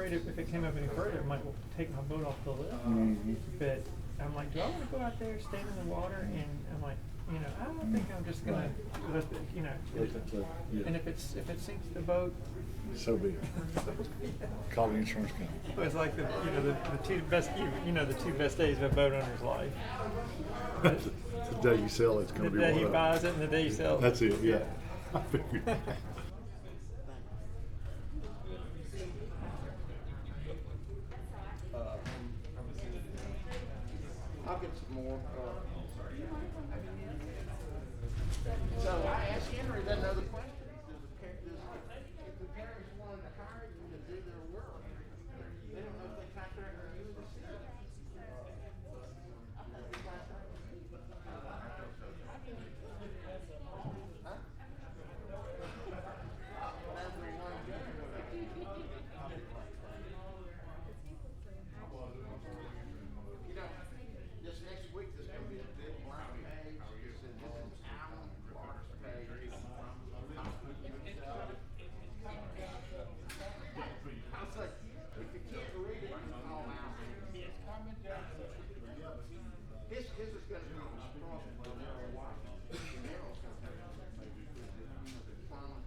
afraid if it came up any further, it might take my boat off the list. Mm-hmm. But I'm like, do I want to go out there, stand in the water, and I'm like, I don't think I'm just gonna let the, and if it sinks the boat, so be it. Call the insurance company. it's like the two best the two best days of a boat owner's life. The day you sell it's going to The be day one he of buys it and the day you sell it. That's it. Yeah. I figured. I'll get some more. So I asked Henry that other question. If the parents wanted to hire you to do their work, they don't know if they contract with you or the city. This next week there's going to be a big black page. It says this is Allen Clark's page. I was like, if you can't read it, you call out. His is going to be across the narrow white. The narrow's going to have maybe the plumber.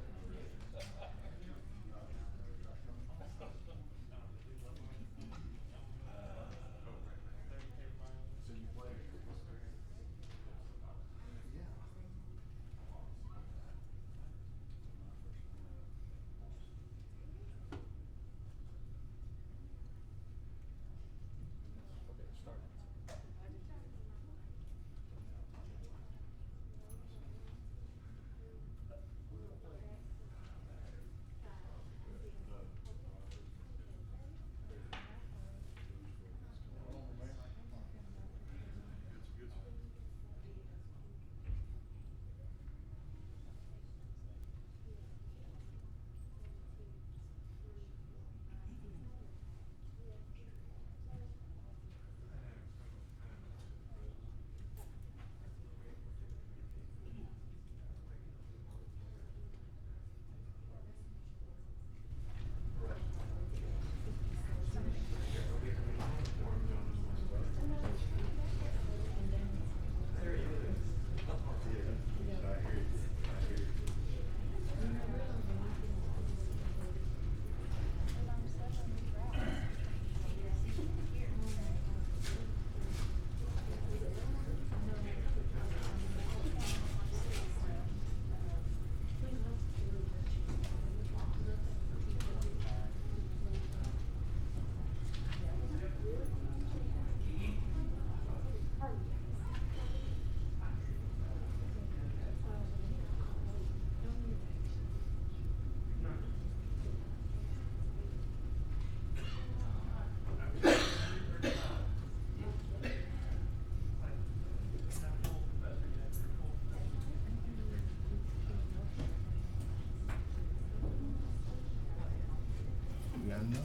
Enough?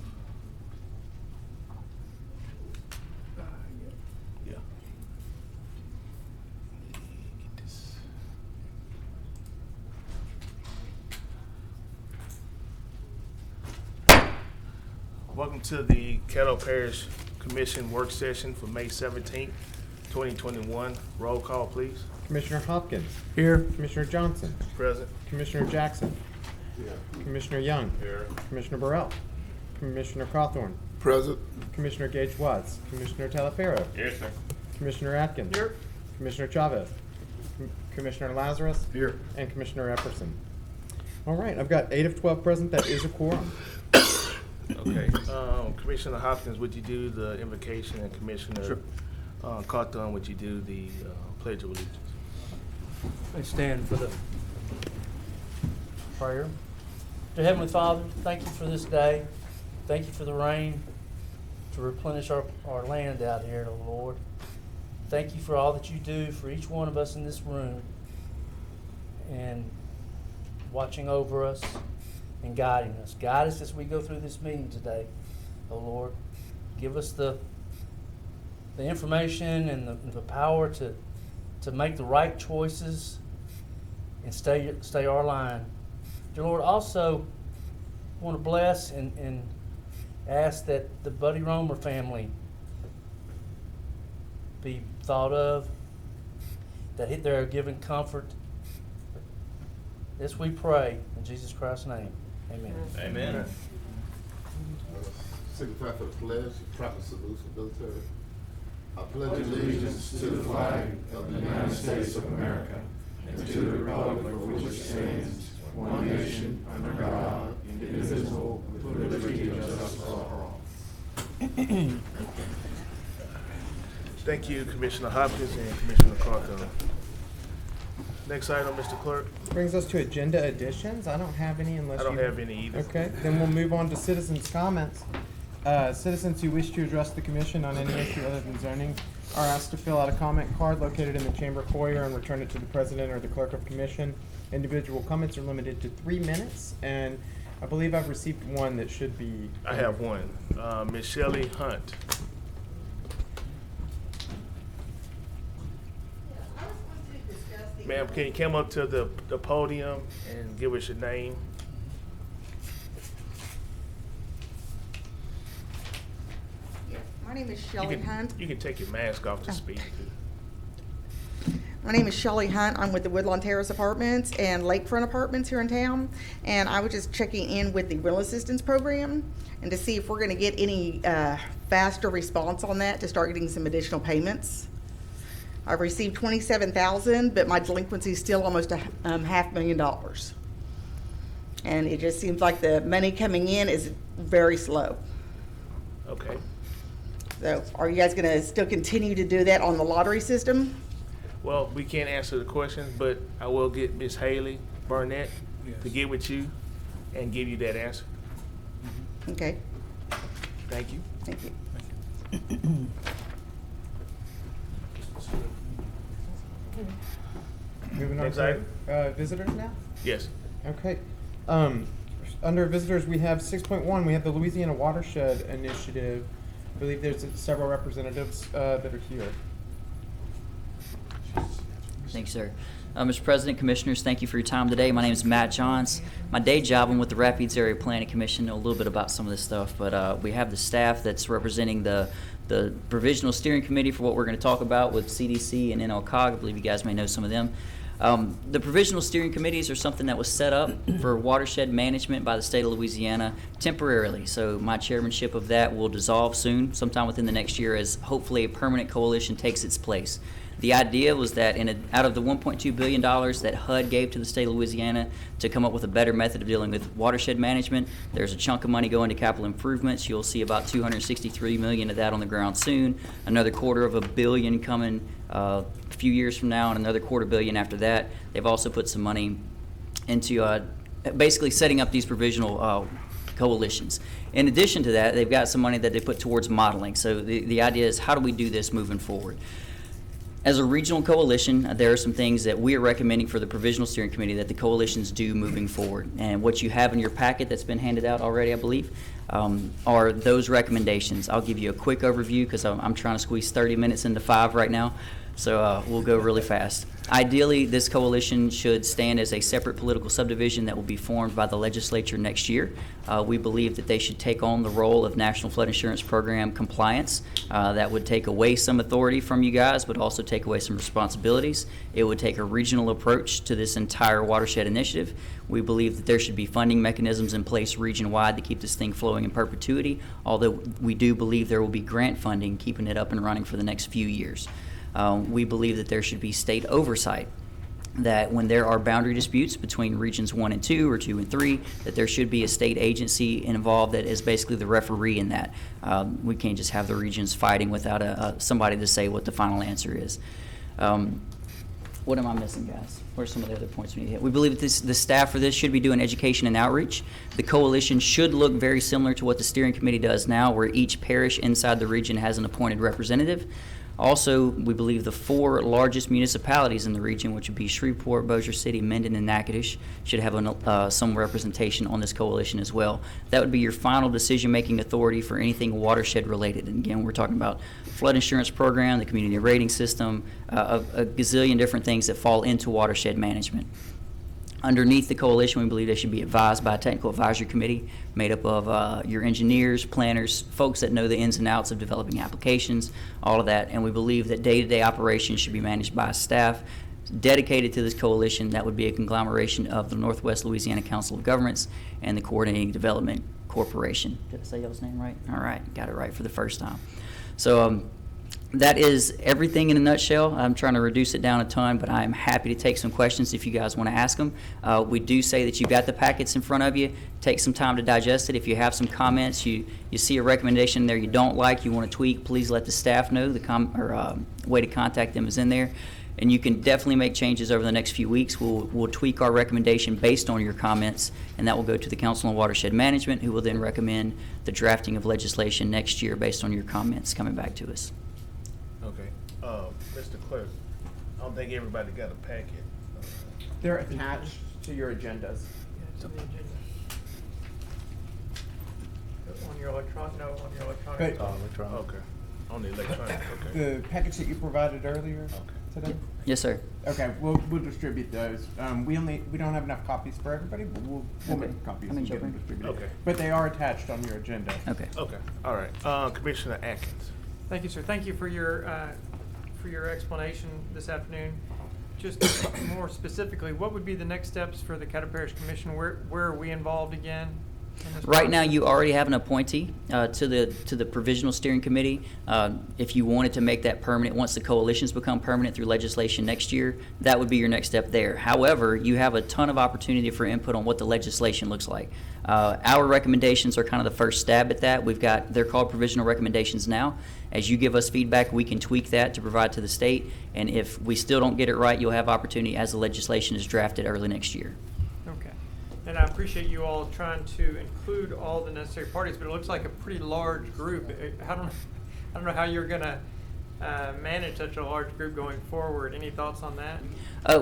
Yeah. Get this. Welcome to the Caddo Parish Commission work session for May 17th, 2021. Roll call, please. Commissioner Hopkins. Here. Commissioner Johnson. Present. Commissioner Jackson. Yeah. Commissioner Young. Here. Commissioner Burrell. Commissioner Cawthorn. Present. Commissioner Gage Watts. Commissioner Talaferro. Yes, sir. Commissioner Atkins. Here. Commissioner Chavez. Commissioner Lazarus. Here. And Commissioner Epperson. All right, I've got 8 of 12 present. That is a quorum. Okay. Commissioner Hopkins, would you do the invocation, and Commissioner Cawthorn, would you do the Pledge of Allegiance? I stand for the prayer. Dear Heavenly Father, thank you for this day. Thank you for the rain to replenish our land out here, Lord. Thank you for all that you do for each one of us in this room and watching over us and guiding us. Guide us as we go through this meeting today, oh Lord. Give us the information and the power to make the right choices and stay our line. Dear Lord, also want to bless and ask that the Buddy Romer family be thought of, that they're given comfort. This we pray in Jesus Christ's name. Amen. Amen. Signify for the pledge, proper salute for military. I pledge Allegiance to the flag of the United States of America and to the republic for which it stands, one nation, under God, indivisible, with liberty and justice for all. Thank you, Commissioner Hopkins and Commissioner Carthon. Next item, Mr. Clerk. Brings us to agenda additions. I don't have any unless I don't you... have any either. Okay, then we'll move on to citizens' comments. Citizens who wish to address the commission on any issue other than zoning are asked to fill out a comment card located in the chamber foyer and return it to the president or the clerk of commission. Individual comments are limited to 3 minutes, and I believe I've received one that should be... I have one. Ms. Shelley Hunt. Ma'am, can you come up to the podium and give us your name? My name is You Shelley can- Hunt. You can take your mask off to speak. My name is Shelley Hunt. I'm with the Woodlawn Terrace Apartments and Lakefront Apartments here in town. And I was just checking in with the rental assistance program and to see if we're going to get any faster response on that to start getting some additional payments. I've received $27,000, but my delinquency is still almost $500,000. And it just seems like the money coming in is very slow. Okay. So are you guys going to still continue to do that on the lottery system? Well, we can't answer the questions, but I will get Ms. Haley Burnett to get with you and give you that answer. Okay, Thank you. thank you. Moving on Next to item. visitors now? Yes. Okay. Under visitors, we have 6.1. We have the Louisiana Watershed Initiative. I believe there's several representatives that are here. Thanks, sir. Mr. President, Commissioners, thank you for your time today. My name is Matt Johns. My day job, I'm with the Rapides Area Planning Commission. Know a little bit about some of this stuff, but we have the staff that's representing the Provisional Steering Committee for what we're going to talk about with CDC and NLCOG. I believe you guys may know some of them. The Provisional Steering Committees are something that was set up for watershed management by the state of Louisiana temporarily. So my chairmanship of that will dissolve soon, sometime within the next year, as hopefully a permanent coalition takes its place. The idea was that out of the $1.2 billion that HUD gave to the state of Louisiana to come up with a better method of dealing with watershed management, there's a chunk of money going to capital improvements. You'll see about $263 million of that on the ground soon, another $250 million coming a few years from now, and another $250 million after that. They've also put some money into basically setting up these provisional coalitions. In addition to that, they've got some money that they put towards modeling. So the idea is, how do we do this moving forward? As a regional coalition, there are some things that we are recommending for the Provisional Steering Committee that the coalitions do moving forward. And what you have in your packet that's been handed out already, I believe, are those recommendations. I'll give you a quick overview because I'm trying to squeeze 30 minutes into 5 right now. So we'll go really fast. Ideally, this coalition should stand as a separate political subdivision that will be formed by the legislature next year. We believe that they should take on the role of National Flood Insurance Program compliance. That would take away some authority from you guys, but also take away some responsibilities. It would take a regional approach to this entire watershed initiative. We believe that there should be funding mechanisms in place region-wide to keep this thing flowing in perpetuity, although we do believe there will be grant funding keeping it up and running for the next few years. We believe that there should be state oversight, that when there are boundary disputes between regions 1 and 2 or 2 and 3, that there should be a state agency involved that is basically the referee in that. We can't just have the regions fighting without somebody to say what the final answer is. What am I missing, guys? What are some of the other points we need to hit? We believe that the staff for this should be doing education and outreach. The coalition should look very similar to what the steering committee does now, where each parish inside the region has an appointed representative. Also, we believe the 4 largest municipalities in the region, which would be Shreveport, Bossier City, Minden, and Natchitoches, should have some representation on this coalition as well. That would be your final decision-making authority for anything watershed-related. And again, we're talking about flood insurance program, the community rating system, a gazillion different things that fall into watershed management. Underneath the coalition, we believe they should be advised by a technical advisory committee made up of your engineers, planners, folks that know the ins and outs of developing applications, all of that. And we believe that day-to-day operations should be managed by staff dedicated to this coalition. That would be a conglomeration of the Northwest Louisiana Council of Governments and the Coordinating Development Corporation. Did I say y'all's name right? All right, got it right for the first time. So that is everything in a nutshell. I'm trying to reduce it down a ton, but I'm happy to take some questions if you guys want to ask them. We do say that you've got the packets in front of you. Take some time to digest it. If you have some comments, you see a recommendation there you don't like, you want to tweak, please let the staff know. The way to contact them is in there. And you can definitely make changes over the next few weeks. We'll tweak our recommendation based on your comments, and that will go to the Council on Watershed Management, who will then recommend the drafting of legislation next year based on your comments coming back to us. Okay. Mr. Clerk, I don't think everybody got a packet. They're attached to your agendas. It's on the agenda. On your electronic, no, on your electronic. But Okay. On the electronic, okay. the package that you provided earlier today? Yes, sir. Okay, we'll distribute those. We don't have enough copies for everybody, but we'll make copies How many and get them children? distributed. Okay. But they are attached on your agenda. Okay. Okay, all right. Commissioner Atkins. Thank you, sir. Thank you for your explanation this afternoon. Just more specifically, what would be the next steps for the Caddo Parish Commission? Where are we involved again? in this Right now, process? you already have an appointee to the Provisional Steering Committee. If you wanted to make that permanent, once the coalitions become permanent through legislation next year, that would be your next step there. However, you have a ton of opportunity for input on what the legislation looks like. Our recommendations are kind of the first stab at that. They're called provisional recommendations now. As you give us feedback, we can tweak that to provide to the state. And if we still don't get it right, you'll have opportunity as the legislation is drafted early next year. Okay. And I appreciate you all trying to include all the necessary parties, but it looks like a pretty large group. I don't know how you're going to manage such a large group going forward. Any thoughts on that?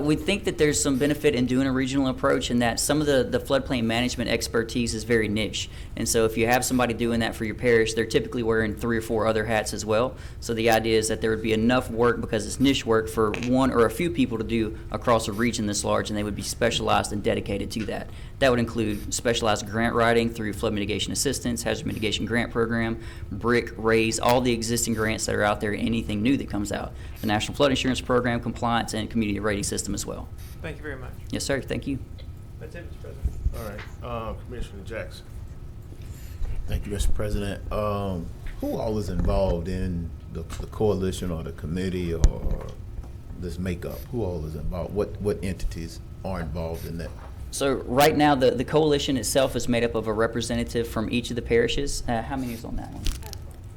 We think that there's some benefit in doing a regional approach, in that some of the floodplain management expertise is very niche. And so if you have somebody doing that for your parish, they're typically wearing 3 or 4 other hats as well. So the idea is that there would be enough work, because it's niche work, for one or a few people to do across a region this large, and they would be specialized and dedicated to that. That would include specialized grant writing through flood mitigation assistance, hazard mitigation grant program, BRIC, RAISE, all the existing grants that are out there, anything new that comes out. The National Flood Insurance Program, compliance, and community rating system as well. Thank you very much. Yes, sir. Thank you. That's it, Mr. President. All right. Commissioner Jackson. Thank you, Mr. President. Who all is involved in the coalition or the committee or this makeup? Who all is involved? What entities are involved in that? So right now, the coalition itself is made up of a representative from each of the parishes. How many is on that one?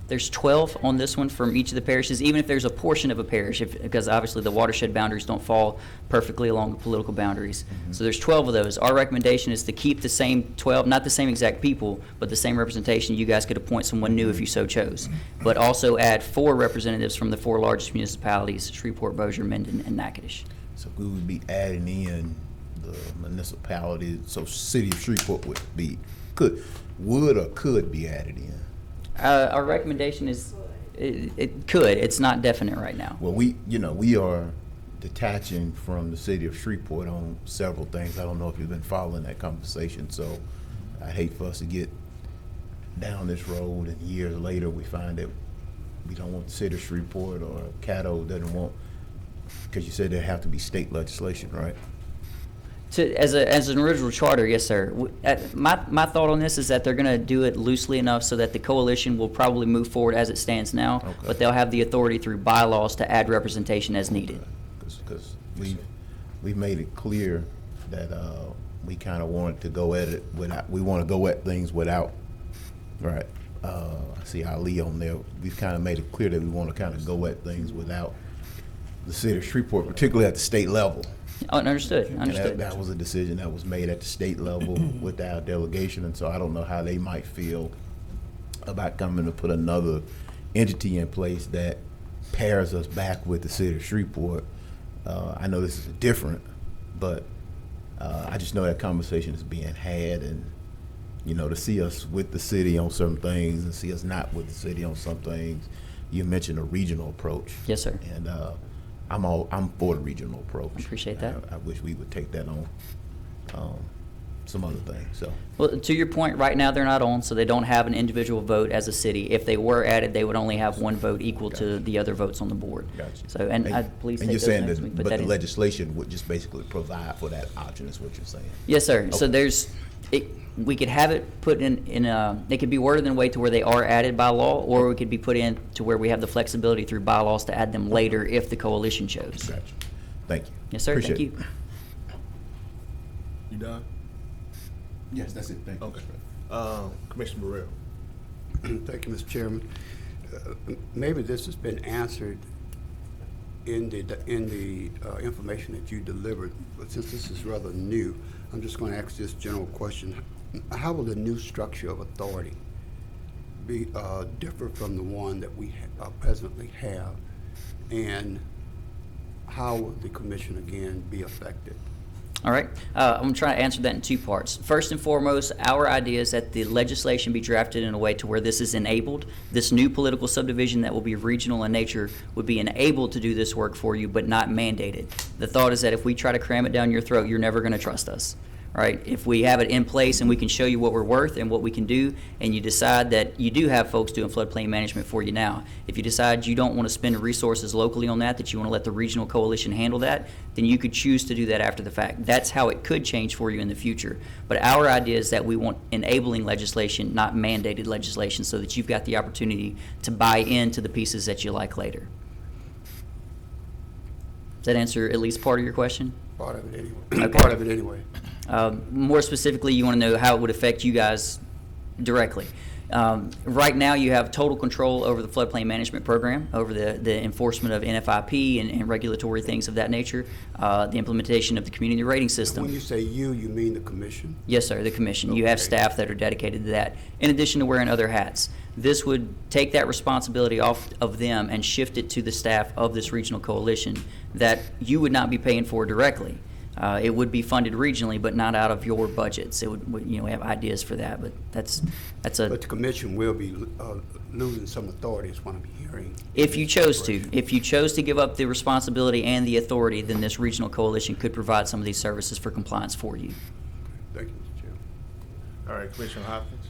There's 12 on this one from each of the parishes, even if there's a portion of a parish, because obviously the watershed boundaries don't fall perfectly along the political boundaries. Mm-hmm. So there's 12 of those. Our recommendation is to keep the same 12, not the same exact people, but the same representation. You guys could appoint someone new if you so chose, but also add 4 representatives from the 4 largest municipalities: Shreveport, Bossier, Minden, and Natchitoches. So we would be adding in the municipality, so city of Shreveport would or could be added in. Our recommendation is it could. It's not definite right now. Well, we are detaching from the city of Shreveport on several things. I don't know if you've been following that conversation, so I hate for us to get down this road and years later we find that we don't want the city of Shreveport, or Caddo doesn't want, because you said there have to be state legislation, right? As an original charter, yes, sir. My thought on this is that they're going to do it loosely enough so that the coalition will probably move forward as it stands now, Okay. but they'll have the authority through bylaws to add representation as needed. Because we've made it clear that we kind of want to go at it without, we want to go at things without, right? I see Ali on there. We've kind of made it clear that we want to kind of go at things without the city of Shreveport, particularly at the state level. Understood. And Understood. that was a decision that was made at the state level with our delegation, and so I don't know how they might feel about coming to put another entity in place that pairs us back with the city of Shreveport. I know this is different, but I just know that conversation is being had, and to see us with the city on certain things and see us not with the city on some things. You mentioned a regional approach. Yes, sir. And I'm for the regional approach. Appreciate that. I wish we would take that on. some other things, so. Well, to your point, right now they're not on, so they don't have an individual vote as a city. If they were added, they would only have one vote equal to the other votes on the board. Gotcha. So, and please And take you're those saying notes that, and put but that the in. legislation would just basically provide for that option, is what you're saying? Yes, sir. So Okay. we could have it put it could be worded in a way to where they are added by law, or it could be put in to where we have the flexibility through bylaws to add them later if the coalition chose. Gotcha. Thank you. Yes, sir. Appreciate Thank it. you. You done? Yes, that's it. Thank you. Okay. Commissioner Burrell. Thank you, Mr. Chairman. Maybe this has been answered in the information that you delivered, but since this is rather new, I'm just going to ask this general question. How will the new structure of authority be differ from the one that we presently have? And how will the commission again be affected? All right. I'm going to try to answer that in two parts. First and foremost, our idea is that the legislation be drafted in a way to where this is enabled. This new political subdivision that will be regional in nature would be enabled to do this work for you, but not mandated. The thought is that if we try to cram it down your throat, you're never going to trust us. Right? If we have it in place and we can show you what we're worth and what we can do, and you decide that you do have folks doing floodplain management for you now, if you decide you don't want to spend resources locally on that you want to let the regional coalition handle that, then you could choose to do that after the fact. That's how it could change for you in the future. But our idea is that we want enabling legislation, not mandated legislation, so that you've got the opportunity to buy into the pieces that you like later. Does that answer at least part of your question? Part of it anyway. Okay. Part of it anyway. More specifically, you want to know how it would affect you guys directly. Right now, you have total control over the floodplain management program, over the enforcement of NFIP and regulatory things of that nature, the implementation of the community rating system. When you say you mean the commission? Yes, sir, the commission. You have Okay. staff that are dedicated to that, in addition to wearing other hats. This would take that responsibility off of them and shift it to the staff of this regional coalition that you would not be paying for directly. It would be funded regionally, but not out of your budgets. It would, we have ideas for that, but that's a. But the commission will be losing some authority is what I'm hearing. If you chose to give up the responsibility and the authority, then this regional coalition could provide some of these services for compliance for you. Thank you, Mr. Chairman. All right, Commissioner Hopkins.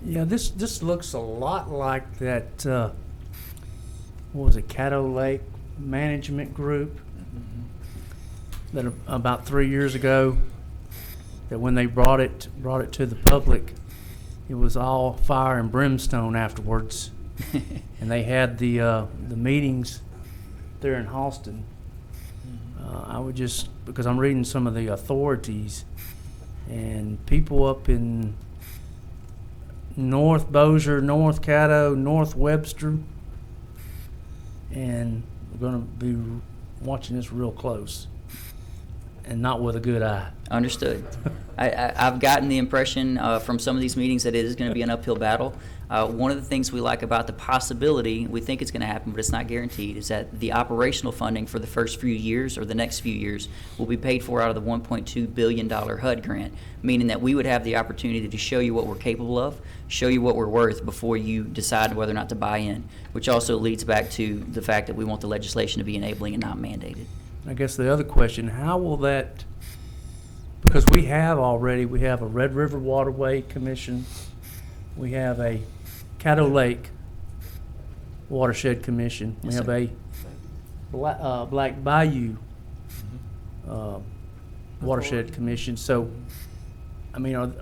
Yeah, this looks a lot like that, what was it, Caddo Lake Management Group? That about 3 years ago, that when they brought it to the public, it was all fire and brimstone afterwards. And they had the meetings there in Halston. I would just, because I'm reading some of the authorities, and people up in North Bossier, North Caddo, North Webster, and we're going to be watching this real close, and not with a good eye. Understood. I've gotten the impression from some of these meetings that it is going to be an uphill battle. One of the things we like about the possibility, we think it's going to happen, but it's not guaranteed, is that the operational funding for the first few years or the next few years will be paid for out of the $1.2 billion HUD grant, meaning that we would have the opportunity to show you what we're capable of, show you what we're worth before you decide whether or not to buy in, which also leads back to the fact that we want the legislation to be enabling and not mandated. I guess the other question, how will that, because we have a Red River Waterway Commission, we have a Caddo Lake Watershed Commission, we Yes, have sir. a Black Bayou Watershed Commission, so, I mean,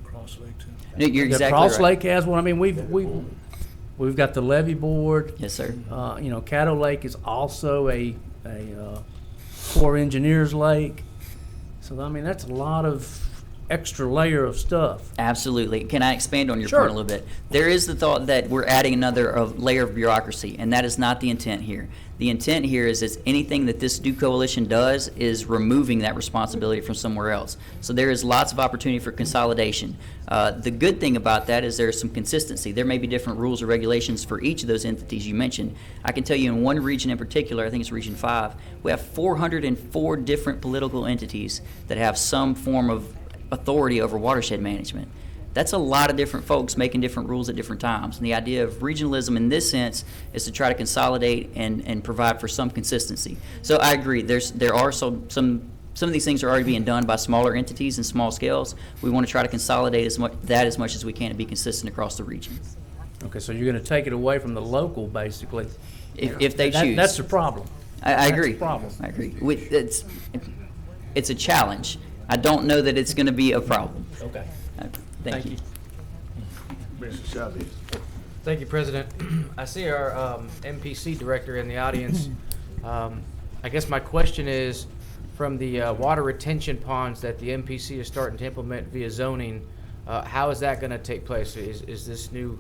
Cross Lake too. No, you're the exactly Cross right. Lake has one, I mean, we've got the levee board. Yes, sir. Caddo Lake is also a Corps Engineers Lake. So, I mean, that's a lot of extra layer of stuff. Absolutely. Can I expand on your Sure. point a little bit? There is the thought that we're adding another layer of bureaucracy, and that is not the intent here. The intent here is anything that this new coalition does is removing that responsibility from somewhere else. So there is lots of opportunity for consolidation. The good thing about that is there's some consistency. There may be different rules or regulations for each of those entities you mentioned. I can tell you in one region in particular, I think it's Region 5, we have 404 different political entities that have some form of authority over watershed management. That's a lot of different folks making different rules at different times. And the idea of regionalism in this sense is to try to consolidate and provide for some consistency. So I agree, there are some some of these things are already being done by smaller entities and small scales. We want to try to consolidate as much as we can and be consistent across the region. Okay, so you're gonna take it away from the local, basically. If they That- choose. That's the problem. I That's the agree. problem. I agree. It's a challenge. I don't know that it's going to be a problem. Okay. Thank you. Mr. Shelby. Thank you, President. I see our MPC director in the audience. I guess my question is, from the water retention ponds that the MPC is starting to implement via zoning, how is that going to take place? Is this new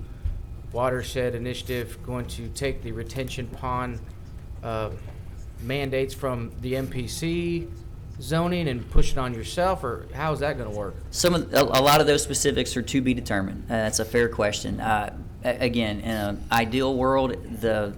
watershed initiative going to take the retention pond mandates from the MPC zoning and push it on yourself, or how is that going to work? A lot of those specifics are to be determined. That's a fair question. Again, in an ideal world, the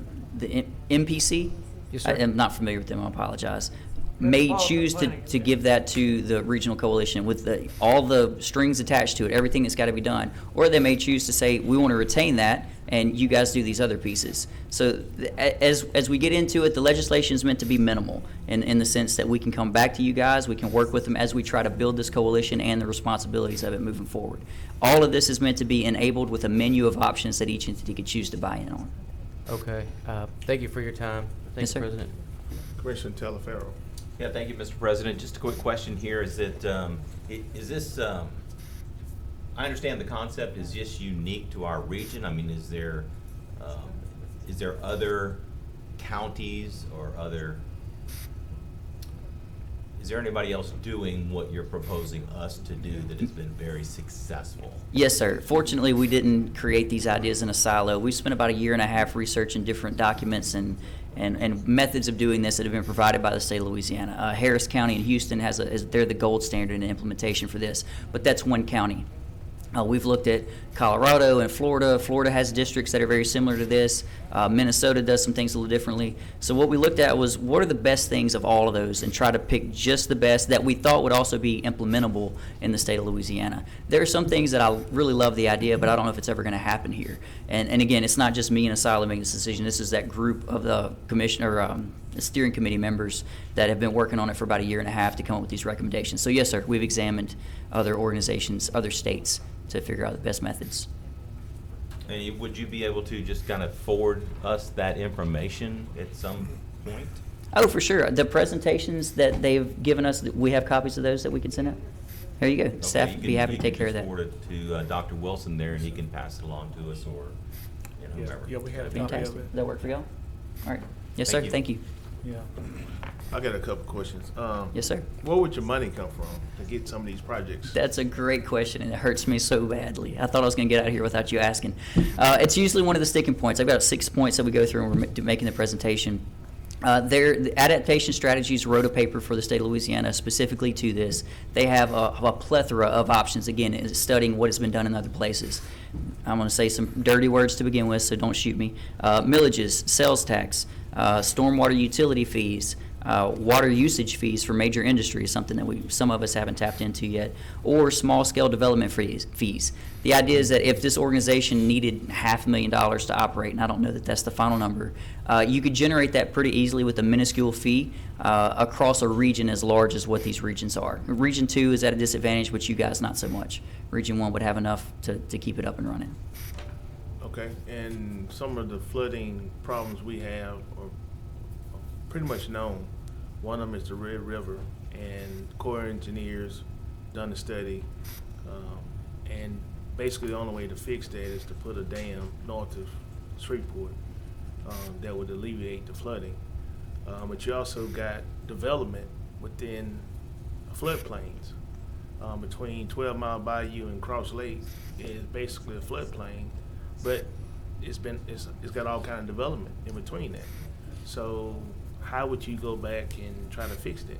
MPC, Yes, sir. I am not familiar with them, I apologize, may choose to give that to the regional coalition with all the strings attached to it, everything that's got to be done. Or they may choose to say, we want to retain that, and you guys do these other pieces. So as we get into it, the legislation is meant to be minimal in the sense that we can come back to you guys, we can work with them as we try to build this coalition and the responsibilities of it moving forward. All of this is meant to be enabled with a menu of options that each entity could choose to buy in on. Okay. Thank you for your time. Thank Yes, you, sir. President. Commissioner Talaferro. Yeah, thank you, Mr. President. Just a quick question here. Is this, I understand the concept is just unique to our region. I mean, is there other counties or is there anybody else doing what you're proposing us to do that has been very successful? Yes, sir. Fortunately, we didn't create these ideas in a silo. We spent about 1.5 years researching different documents and methods of doing this that have been provided by the state of Louisiana. Harris County and Houston they're the gold standard in implementation for this, but that's one county. We've looked at Colorado and Florida. Florida has districts that are very similar to this. Minnesota does some things a little differently. So what we looked at was what are the best things of all of those and try to pick just the best that we thought would also be implementable in the state of Louisiana. There are some things that I really love the idea, but I don't know if it's ever going to happen here. And again, it's not just me in a silo making this decision. This is that group of the the steering committee members that have been working on it for about 1.5 years to come up with these recommendations. So yes, sir, we've examined other organizations, other states, to figure out the best methods. And would you be able to just kind of forward us that information at some point? Oh, for sure. The presentations that they've given us, we have copies of those that we can send out. There you go. Okay, Staff would be happy to take care of that. You can just forward it to Dr. Wilson there, and he can pass it along to us, or whatever. Yeah, we had a copy Fantastic. of Does it. that work for y'all? All right. Yes, Thank sir. you. Thank you. Yeah. I got a couple questions. Yes, sir. Where would your money come from to get some of these projects? That's a great question, and it hurts me so badly. I thought I was going to get out of here without you asking. It's usually one of the sticking points. I've got 6 points that we go through when we're making the presentation. The adaptation strategies wrote a paper for the state of Louisiana specifically to this. They have a plethora of options, again, studying what has been done in other places. I'm going to say some dirty words to begin with, so don't shoot me. Millages, sales tax, stormwater utility fees, water usage fees for major industries, something that some of us haven't tapped into yet, or small-scale development fees. The idea is that if this organization needed $500,000 to operate, and I don't know that that's the final number, you could generate that pretty easily with a minuscule fee across a region as large as what these regions are. Region 2 is at a disadvantage, but you guys not so much. Region 1 would have enough to keep it up and running. Okay, and some of the flooding problems we have are pretty much known. One of them is the Red River, and Corps of Engineers done a study, and basically the only way to fix that is to put a dam north of Shreveport that would alleviate the flooding. But you also got development within floodplains. Between 12 Mile Bayou and Cross Lake is basically a floodplain, but it's got all kind of development in between that. So how would you go back and try to fix that?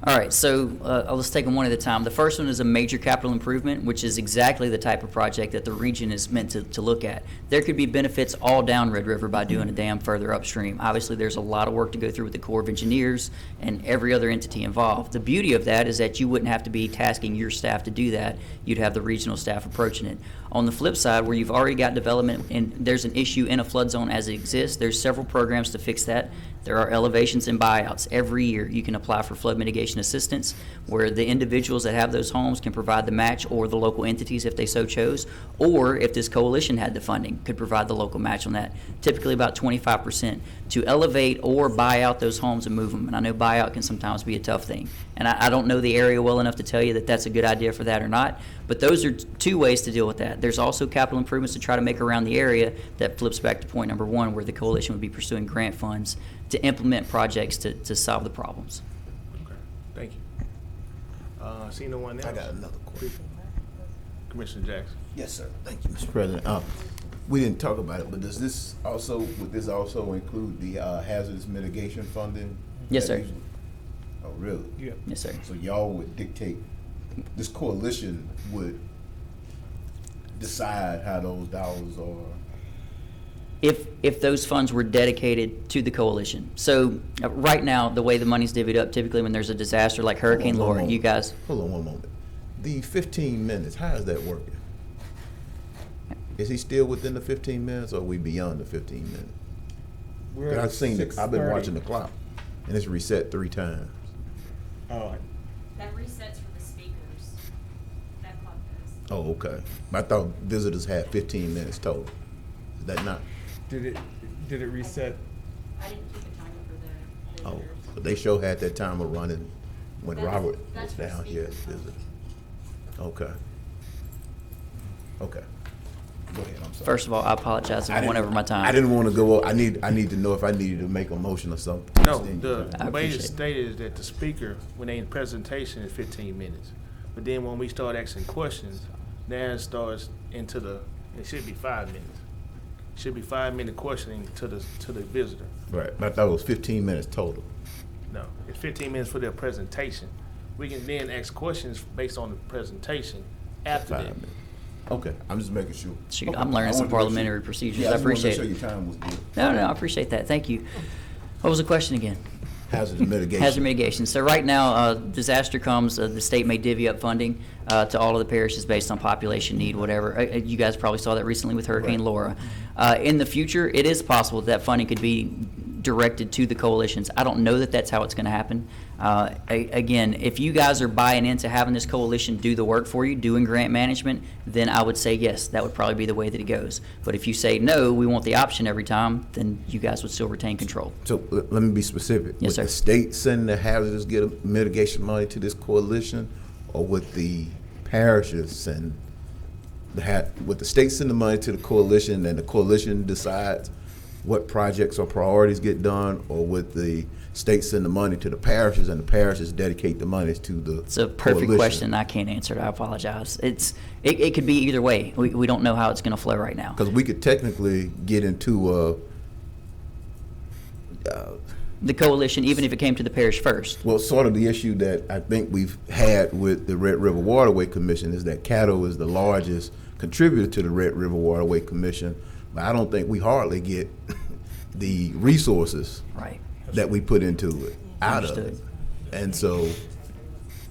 All right, so let's take them one at a time. The first one is a major capital improvement, which is exactly the type of project that the region is meant to look at. There could be benefits all down Red River by doing a dam further upstream. Obviously, there's a lot of work to go through with the Corps of Engineers and every other entity involved. The beauty of that is that you wouldn't have to be tasking your staff to do that. You'd have the regional staff approaching it. On the flip side, where you've already got development and there's an issue in a flood zone as it exists, there's several programs to fix that. There are elevations and buyouts. Every year you can apply for flood mitigation assistance, where the individuals that have those homes can provide the match, or the local entities if they so chose, or if this coalition had the funding, could provide the local match on that, typically about 25%, to elevate or buy out those homes and move them. And I know buyout can sometimes be a tough thing. And I don't know the area well enough to tell you that that's a good idea for that or not, but those are two ways to deal with that. There's also capital improvements to try to make around the area. That flips back to point number one, where the coalition would be pursuing grant funds to implement projects to solve the problems. Okay, thank you. See no one else? I got another question. Commissioner Jackson. Yes, sir. Thank you, Mr. President. We didn't talk about it, but would this also include the hazardous mitigation funding? Yes, sir. Oh, really? Yeah. Yes, sir. So y'all would dictate, this coalition would decide how those dollars are? If those funds were dedicated to the coalition. So right now, the way the money's divvied up, typically when there's a disaster like Hurricane Hold on one Laura, you moment. guys, Hold on one moment. The 15 minutes, how is that working? Is he still within the 15 minutes, or are we beyond the 15 minutes? We're 'Cause at I've seen it, I've been 6:30. watching the clock, and it's reset 3 times. Oh, That resets for the speakers. That clock does. Oh, okay. I thought visitors had 15 minutes total. Is that not? did it reset? I didn't keep a timer for the Oh, visitors. but they sure had that timer running when That's- Robert was that's for down here. speakers. Okay. Okay. Go ahead, I'm sorry. first of all, I apologize if I went over my time. I didn't want to go, I need to know if I needed to make a motion or something. No, I the way it's appreciate it. stated is that the speaker, when they in presentation, is 15 minutes. But then when we start asking questions, now it starts into it should be 5 minutes. It should be 5-minute questioning to the visitor. Right, but I thought it was 15 minutes total. No, it's 15 minutes for their presentation. We can then ask questions based on the presentation after 5 that. minutes. Okay, I'm just making sure. Shoot, Okay, I'm learning I some wanted to make parliamentary sure. procedures. Yeah, I just wanted to make appreciate sure it. your time was good. No, I appreciate that. Thank you. What was the question again? Hazard mitigation. Hazard mitigation. So right now, disaster comes, the state may divvy up funding to all of the parishes based on population need, whatever. You guys probably saw that recently with Hurricane Laura. In the future, it is possible that funding could be directed to the coalitions. I don't know that that's how it's going to happen. Again, if you guys are buying into having this coalition do the work for you, doing grant management, then I would say yes, that would probably be the way that it goes. But if you say no, we want the option every time, then you guys would still retain control. So let me be specific. Yes, Would sir. the state send the hazardous mitigation money to this coalition, or would the parishes send would the state send the money to the coalition and the coalition decides what projects or priorities get done, or would the state send the money to the parishes and the parishes dedicate the monies to the It's a perfect coalition? question. I can't answer it. I apologize. It could be either way. We don't know how it's going to flow right now. Because we could technically get into The coalition, even if it came to the parish first. well, sort of the issue that I think we've had with the Red River Waterway Commission is that Caddo is the largest contributor to the Red River Waterway Commission, but I don't think we hardly get the resources Right. that we put into it out of it. Understood. And so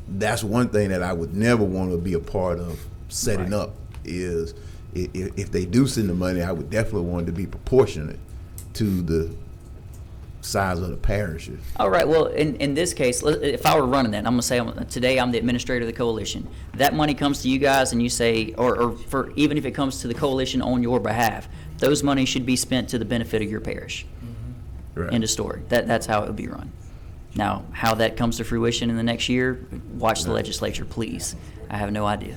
that's one thing that I would never want to be a part of setting up is if they do send the money, I would definitely want it to be proportionate to the size of the parishes. All right. Well, in this case, if I were running that, I'm going to say today I'm the administrator of the coalition. That money comes to you guys, and you say, or for even if it comes to the coalition on your behalf, those monies should be spent to the benefit of your parish. Right. End of story. That's how it would be run. Now, how that comes to fruition in the next year, watch the legislature, please. I have no idea.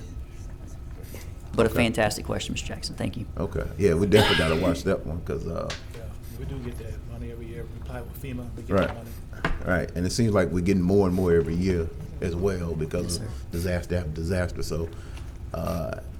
But a fantastic question, Mr. Jackson. Thank you. Okay. Yeah, we definitely got to watch that one because, Yeah, we do get that money every year. We apply with FEMA, we get right, that money. right. And it seems like we're getting more and more every year as well because Yes, of sir. disaster after disaster. So,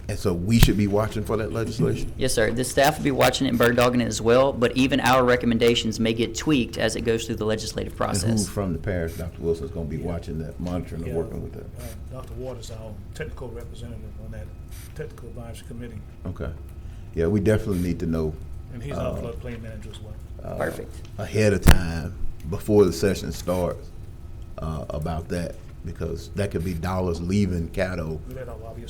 and so we should be watching for that legislation. Yes, sir. The staff will be watching it and bird dogging it as well, but even our recommendations may get tweaked as it goes through the legislative And process. who from the parish, Dr. Wilson, is going to be watching that, monitoring and working with that? Dr. Waters, our technical representative on that technical advisory committee, Okay. Yeah, we definitely need to know and he's our floodplain manager as well. Perfect. ahead of time before the session starts about that. because that could be dollars leaving Caddo,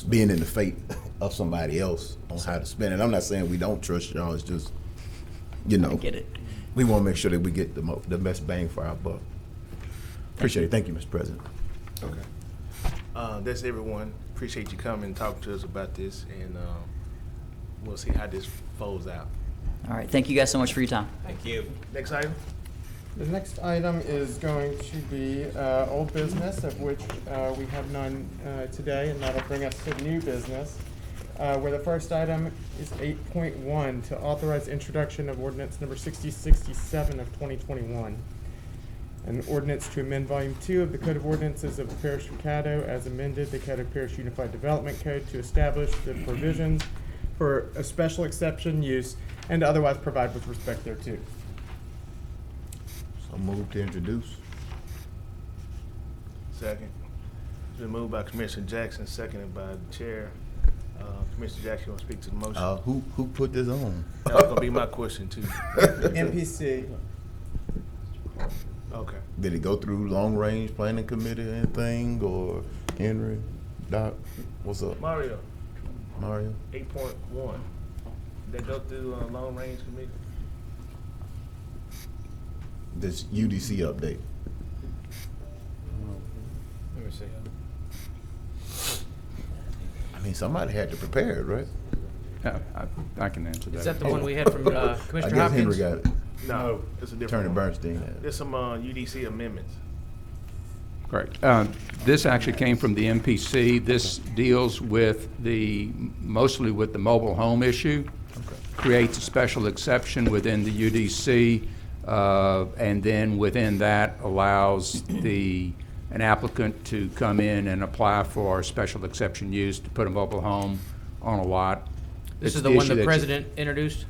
being in the fate of somebody else on how to spend it. I'm not saying we don't trust y'all, it's just, you know, I get it. we want to make sure that we get the best bang for our buck. Appreciate it. Thank you, Mr. President. Okay. That's everyone. Appreciate you coming and talking to us about this, and we'll see how this folds out. All right, thank you guys so much for your time. Thank you. Next item? The next item is going to be old business, of which we have none today, and that'll bring us to new business, where the first item is 8.1, to authorize introduction of ordinance number 6067 of 2021. An ordinance to amend Volume 2 of the Code of Ordinances of the Parish of Caddo as amended the Caddo Parish Unified Development Code to establish the provisions for a special exception use and to otherwise provide with respect thereto. So move to introduce. Second. It's been moved by Commissioner Jackson, seconded by the chair. Commissioner Jackson, you want to speak to the motion? Who put this on? That was going to be my question, too. MPC. Okay. Did it go through long range planning committee or anything, or Henry, Doc? What's up? Mario, Mario? 8.1. Did that go through long range committee? This UDC update. Let me see. I mean, somebody had to prepare it, right? Yeah, I can answer that. Is that the one we had from I Commissioner guess Henry Hopkins? got it. No, it's a different Attorney one. Bernstein had it. There's some UDC amendments. Correct. This actually came from the MPC. This deals with mostly with the mobile home issue. Creates a special exception within the UDC, and then within that allows an applicant to come in and apply for a special exception use to put a mobile home on a lot. This It's is the one issue the that you- president introduced?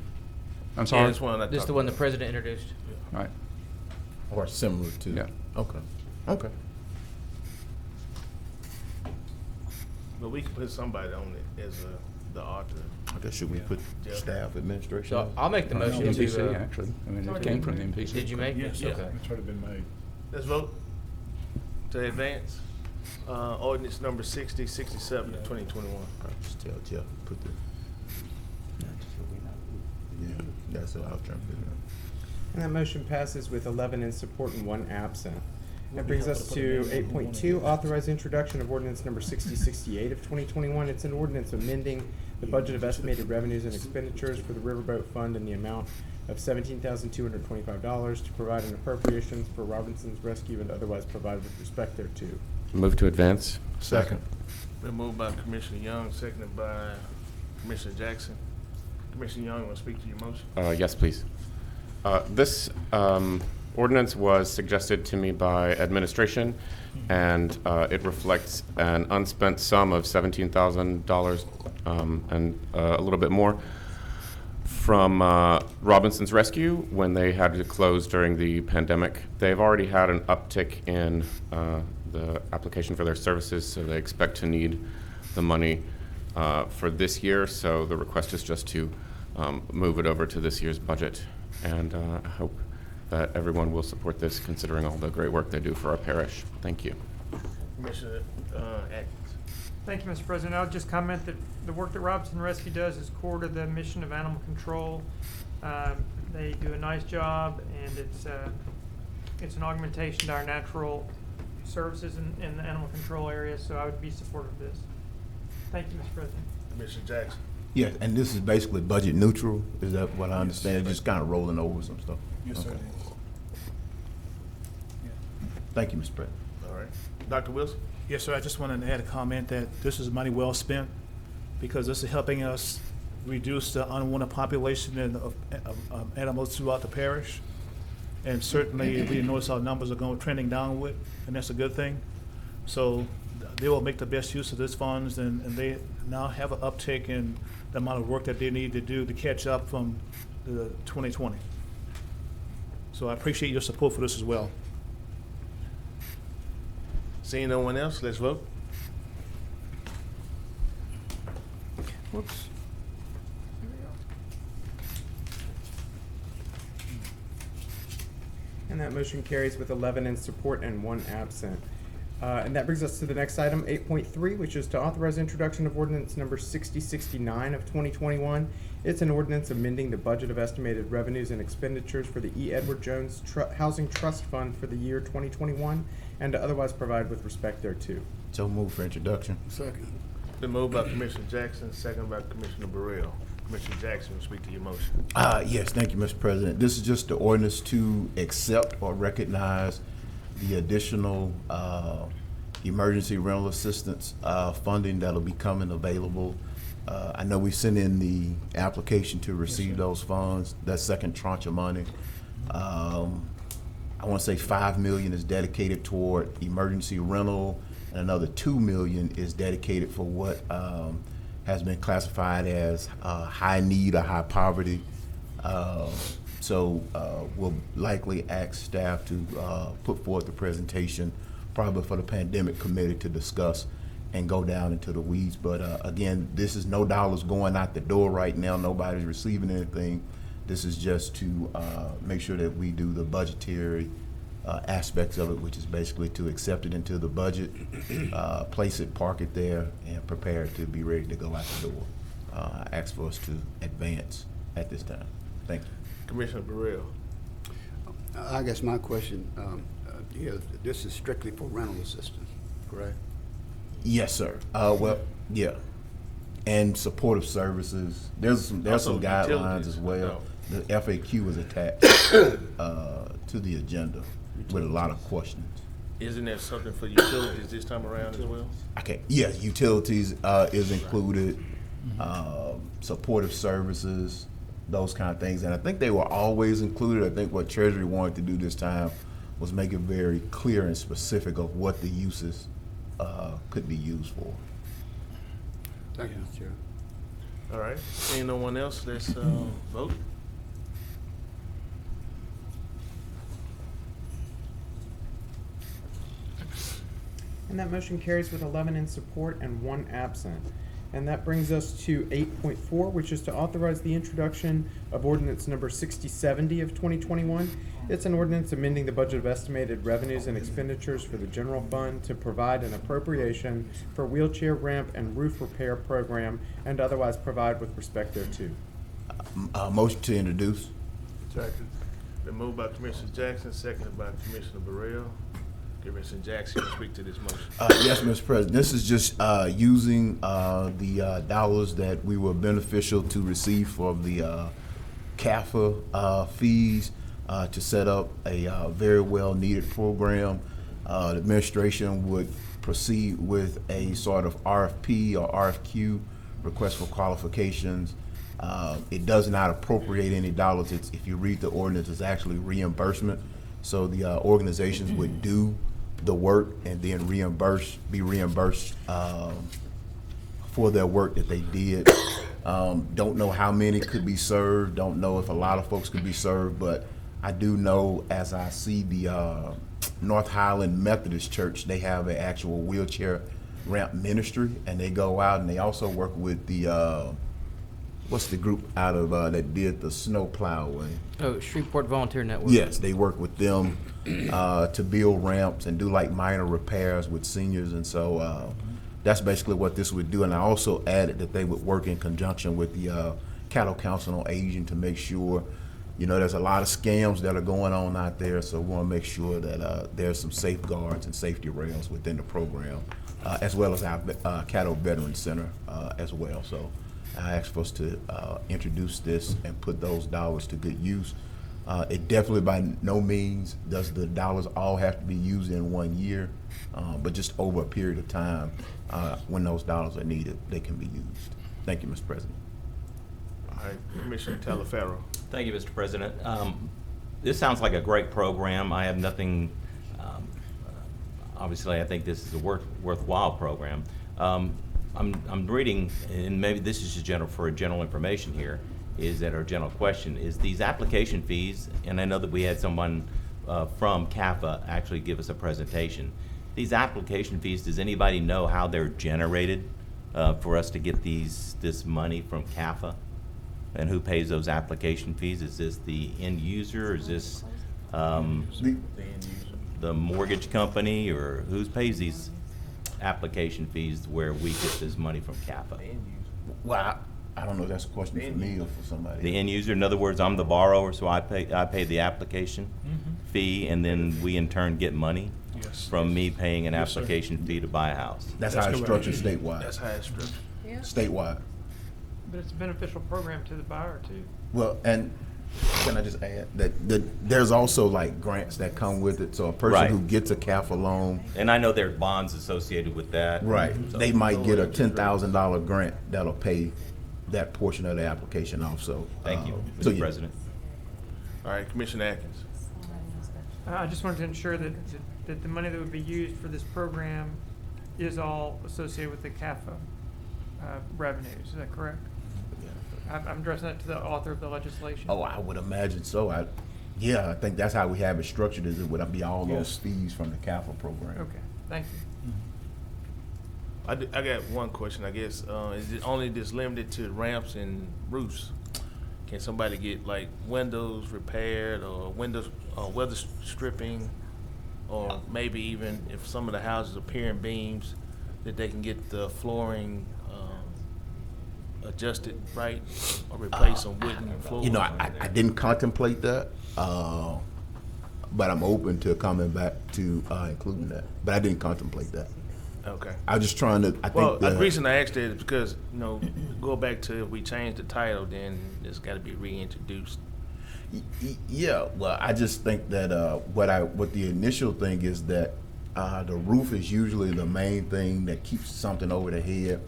I'm Yeah, sorry? this one I This is talked the one the about. president introduced? Right. Or similar to. Yeah. Okay. Okay. But we can put somebody on it as the author. I guess should we put Yeah. staff administration? So I'll make the motion MPC, to, actually. I mean, it came from the MPC. did you make? Yes. Okay. It's already been made. Let's vote to advance. Ordinance number 6067 of 2021. Just tell Jeff, put the. Yeah, that's it, I'll jump in there. And that motion passes with 11 in support and 1 absent. That brings us to 8.2, authorize introduction of ordinance number 6068 of 2021. It's an ordinance amending the budget of estimated revenues and expenditures for the Riverboat Fund in the amount of $17,225 to provide an appropriations for Robinson's Rescue and otherwise provide with respect thereto. Move to advance. Second. Been moved by Commissioner Young, seconded by Commissioner Jackson. Commissioner Young, want to speak to your motion? Yes, please. This ordinance was suggested to me by administration, and it reflects an unspent sum of $17,000 and a little bit more from Robinson's Rescue when they had to close during the pandemic. They've already had an uptick in the application for their services, so they expect to need the money for this year. So the request is just to move it over to this year's budget, and I hope that everyone will support this, considering all the great work they do for our parish. Thank you. Commissioner Atkins. Thank you, Mr. President. I'll just comment that the work that Robinson Rescue does is core to the mission of animal control. They do a nice job, and it's an augmentation to our natural services in the animal control area, so I would be supportive of this. Thank you, Mr. President. Commissioner Jackson. Yeah, and this is basically budget neutral, is that what I understand? It's just kind of rolling over some stuff? Yes, sir. Okay. Thank you, Mr. President. All right. Dr. Wilson? Yes, sir. I just wanted to add a comment that this is money well spent because this is helping us reduce the unwanted population of animals throughout the parish. And certainly, we notice our numbers are trending downward, and that's a good thing. So they will make the best use of these funds, and they now have an uptick in the amount of work that they need to do to catch up from the 2020. So I appreciate your support for this as well. Seeing no one else, let's vote. Whoops. And that motion carries with 11 in support and 1 absent. And that brings us to the next item, 8.3, which is to authorize introduction of ordinance number 6069 of 2021. It's an ordinance amending the budget of estimated revenues and expenditures for the E. Edward Jones Housing Trust Fund for the year 2021 and to otherwise provide with respect thereto. So move for introduction. Second. Been moved by Commissioner Jackson, second by Commissioner Burrell. Commissioner Jackson will speak to your motion. Yes, thank you, Mr. President. This is just the ordinance to accept or recognize the additional emergency rental assistance funding that'll be coming available. I know we sent in the application to receive those funds, that second tranche of money. I want to say $5 million is dedicated toward emergency rental, and another $2 million is dedicated for what has been classified as high need or high poverty. So we'll likely ask staff to put forth the presentation, probably for the pandemic committee to discuss and go down into the weeds. But again, this is no dollars going out the door right now. Nobody's receiving anything. This is just to make sure that we do the budgetary aspects of it, which is basically to accept it into the budget, place it, park it there, and prepare it to be ready to go out the door. I ask for us to advance at this time. Thank you. Commissioner Burrell. I guess my question is, this is strictly for rental assistance, correct? Yes, sir. Well, yeah, and supportive services. There's some Also guidelines utilities, as well. no. The FAQ is attached to the agenda with a lot of questions. Isn't there something for utilities this time around as well? Okay. Yes, utilities is included. Supportive services, those kind of things, and I think they were always included. I think what Treasury wanted to do this time was make it very clear and specific of what the uses could be used for. Thank you, Mr. Chair. All right, seeing no one else, let's vote. And that motion carries with 11 in support and 1 absent. And that brings us to 8.4, which is to authorize the introduction of ordinance number 6070 of 2021. It's an ordinance amending the budget of estimated revenues and expenditures for the general fund to provide an appropriation for wheelchair ramp and roof repair program and otherwise provide with respect thereto. Motion to introduce. Second. Been moved by Commissioner Jackson, seconded by Commissioner Burrell. Commissioner Jackson will speak to this motion. Yes, Mr. President. This is just using the dollars that we were beneficial to receive for the CAFA fees to set up a very well-needed program. The administration would proceed with a sort of RFP or RFQ, request for qualifications. It does not appropriate any dollars. It's, if you read the ordinance, it's actually reimbursement. So the organizations would do the work and then be reimbursed for their work that they did. Don't know how many could be served. Don't know if a lot of folks could be served, but I do know, as I see the North Highland Methodist Church, they have an actual wheelchair ramp ministry, and they go out and they also work with the what's the group out of that did the snow plowing? Oh, Shreveport Volunteer Network. Yes, they work with them to build ramps and do like minor repairs with seniors, and so that's basically what this would do. And I also added that they would work in conjunction with the Caddo Council on Aging to make sure, you know, there's a lot of scams that are going on out there, so we want to make sure that there's some safeguards and safety rails within the program, as well as our Caddo Veteran Center as well. So I asked for us to introduce this and put those dollars to good use. It definitely by no means does the dollars all have to be used in 1 year, but just over a period of time when those dollars are needed, they can be used. Thank you, Mr. President. All right, Commissioner Talaferro. Thank you, Mr. President. This sounds like a great program. I have nothing, obviously I think this is a worthwhile program. I'm reading, and maybe this is just for general information here, is that our general question is these application fees, and I know that we had someone from CAFA actually give us a presentation. These application fees, does anybody know how they're generated for us to get this money from CAFA? And who pays those application fees? Is this the end user? Is this the the mortgage company, or who pays these application fees where we get this money from CAFA? Well, I don't know if that's a question for me or for somebody. The end user, in other words, I'm the borrower, so I pay the application fee, and then we in turn get money Yes. from me paying an Yes, sir. application fee to buy a house. That's That's how it's correct. structured statewide. That's how it's structured. Yeah. Statewide. But it's a beneficial program to the buyer too. Well, and can I just add that there's also like grants that come with it. So a person Right. who gets a CAFA loan, And I know there are bonds associated with that. right, So- they might get a $10,000 grant that'll pay that portion of the application off. So Thank you, so Mr. yeah. President. All right, Commissioner Atkins. I just wanted to ensure that the money that would be used for this program is all associated with the CAFA revenues. Is that correct? I'm addressing that to the author of the legislation. Oh, I would imagine so. I think that's how we have it structured. Is it would be all those Yes. fees from the CAFA program? Okay, thank you. I got one question, I guess. Is it only just limited to ramps and roofs? Can somebody get like windows repaired or windows, weather stripping? Or maybe even if some of the houses are pier and beams, that they can get the flooring, adjusted right? Or replace some wooden floors? You know, I didn't contemplate that, but I'm open to coming back to including that. But I didn't contemplate that. Okay. I was just trying to. Well, the reason I asked that is because, go back to if we change the title, then it's got to be reintroduced. Yeah, well, I just think that what the initial thing is that the roof is usually the main thing that keeps something over the head.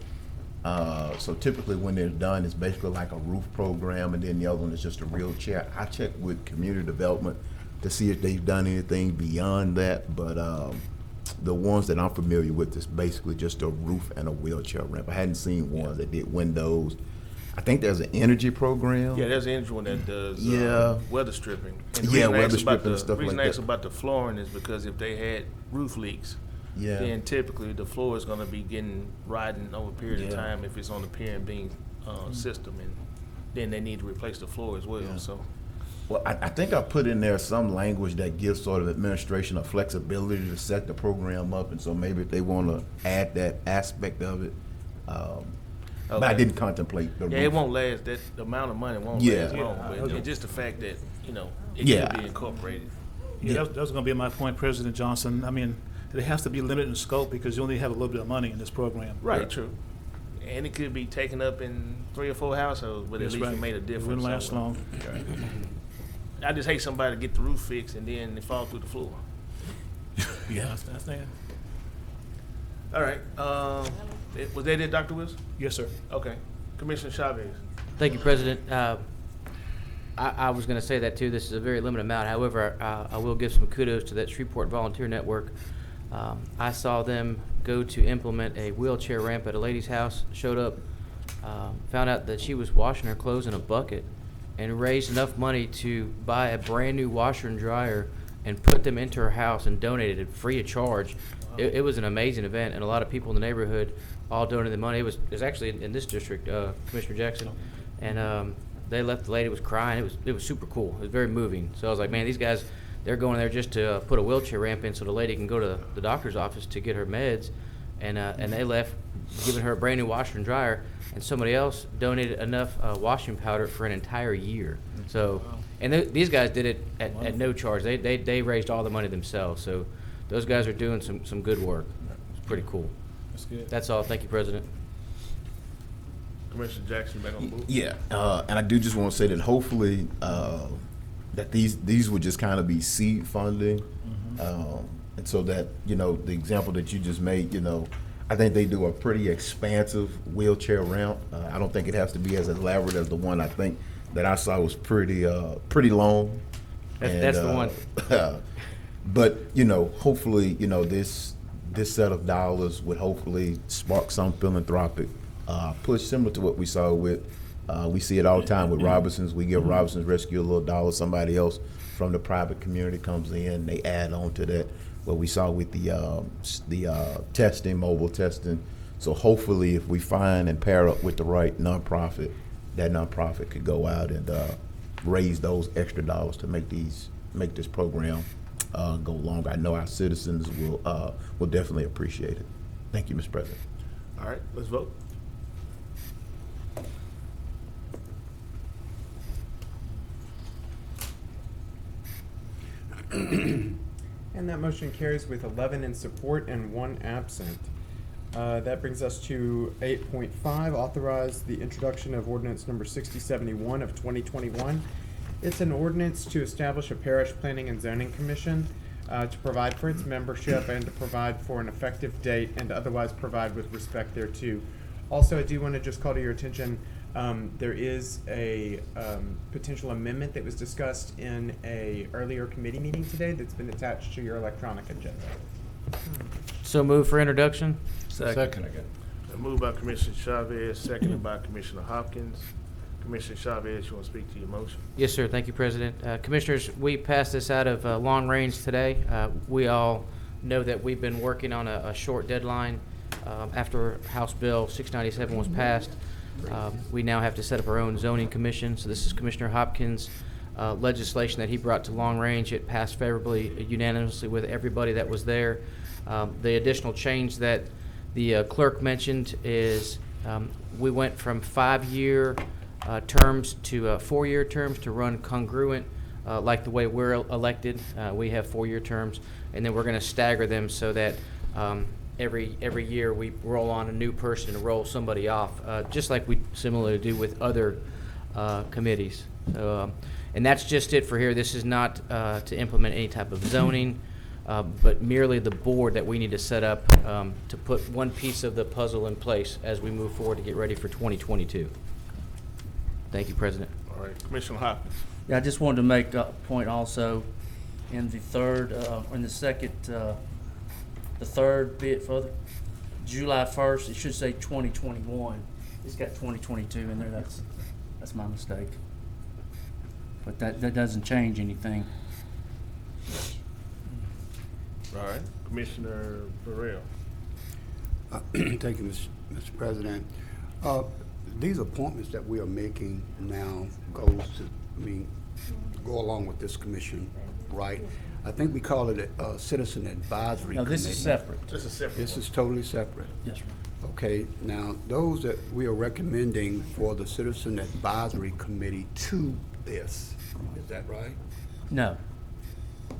So typically when they're done, it's basically like a roof program, and then the other one is just a wheelchair. I check with community development to see if they've done anything beyond that, but the ones that I'm familiar with is basically just a roof and a wheelchair ramp. I hadn't seen ones that did windows. I think there's an energy program. Yeah, there's an energy one that does weather stripping. And the Yeah, reason I weather asked about stripping and stuff The reason like I asked that. about the flooring is because if they had roof leaks, Yeah. then typically the floor is going to be getting riding over a period of Yeah. time if it's on the pier and beam system, and then they need to replace the floor as well. Yeah. So, Well, I think I put in there some language that gives sort of administration a flexibility to set the program up, and so maybe if they want to add that aspect of it, but I Okay. didn't contemplate the yeah, roof. it won't last. That the amount of money won't Yeah. last long, Yeah, but okay. it's just the fact that it Yeah. can be incorporated. Yeah, that was going to be my point, President Johnson. I mean, it has to be limited in scope because you only have a little bit of money in this program. Right, true. And it could be taken up in 3 or 4 households, but That's at least right. it made a It difference. wouldn't last somewhere. long. I just hate somebody to get the roof fixed and then they fall through the floor. Yeah, I understand. All right. Was that it, Dr. Wilson? Yes, sir. Okay. Commissioner Chavez. Thank you, President. I was going to say that too. This is a very limited amount. However, I will give some kudos to that Shreveport Volunteer Network. I saw them go to implement a wheelchair ramp at a lady's house, showed up, found out that she was washing her clothes in a bucket, and raised enough money to buy a brand new washer and dryer and put them into her house and donated it free of charge. It was an amazing event, and a lot of people in the neighborhood all donated the money. It was actually in this district, Commissioner Jackson, and they left. The lady was crying. It was super cool. It was very moving. So I was like, man, these guys, they're going there just to put a wheelchair ramp in so the lady can go to the doctor's office to get her meds, and they left, giving her a brand new washer and dryer, and somebody else donated enough washing powder for an entire year. So, and these guys did it at no charge. They raised all the money themselves. So those guys are doing some good work. It's pretty cool. That's good. That's all. Thank you, President. Commissioner Jackson back on the board. Yeah, and I do just want to say that hopefully that these would just kind of be seed funding, and so that the example that you just made, I think they do a pretty expansive wheelchair ramp. I don't think it has to be as elaborate as the one I think that I saw was pretty long. That's the one. But hopefully this set of dollars would hopefully spark some philanthropic push similar to what we saw with, we see it all the time with Robinsons. We give Robinsons Rescue a little dollar, somebody else from the private community comes in, they add on to that. What we saw with the testing, mobile testing. So hopefully if we find and pair up with the right nonprofit, that nonprofit could go out and raise those extra dollars to make this program go longer. I know our citizens will definitely appreciate it. Thank you, Mr. President. All right, let's vote. And that motion carries with 11 in support and 1 absent. That brings us to 8.5, authorize the introduction of ordinance number 6071 of 2021. It's an ordinance to establish a parish planning and zoning commission to provide for its membership and to provide for an effective date and otherwise provide with respect thereto. Also, I do want to just call to your attention, there is a potential amendment that was discussed in a earlier committee meeting today that's been attached to your electronic agenda. So move for introduction. Second. Moved by Commissioner Chavez, seconded by Commissioner Hopkins. Commissioner Chavez, you want to speak to your motion? Yes, sir. Thank you, President. Commissioners, we passed this out of long range today. We all know that we've been working on a short deadline after House Bill 697 was passed. We now have to set up our own zoning commission. So this is Commissioner Hopkins' legislation that he brought to long range. It passed favorably, unanimously with everybody that was there. The additional change that the clerk mentioned is we went from 5-year terms to 4-year terms to run congruent, like the way we're elected. We have 4-year terms, and then we're going to stagger them so that every year we roll on a new person and roll somebody off, just like we similarly do with other committees. So, and that's just it for here. This is not to implement any type of zoning, but merely the board that we need to set up to put one piece of the puzzle in place as we move forward to get ready for 2022. Thank you, President. All right, Commissioner Hopkins. Yeah, I just wanted to make a point also in the third bit further, July 1st, it should say 2021. It's got 2022 in there. That's my mistake. But that doesn't change anything. All right, Commissioner Burrell. Thank you, Mr. President. These appointments that we are making now go along with this commission, right? I think we call it a citizen advisory committee. No, this is separate. This is separate. This is totally separate. Yes, sir. Okay, now, those that we are recommending for the citizen advisory committee to this, is that right? No.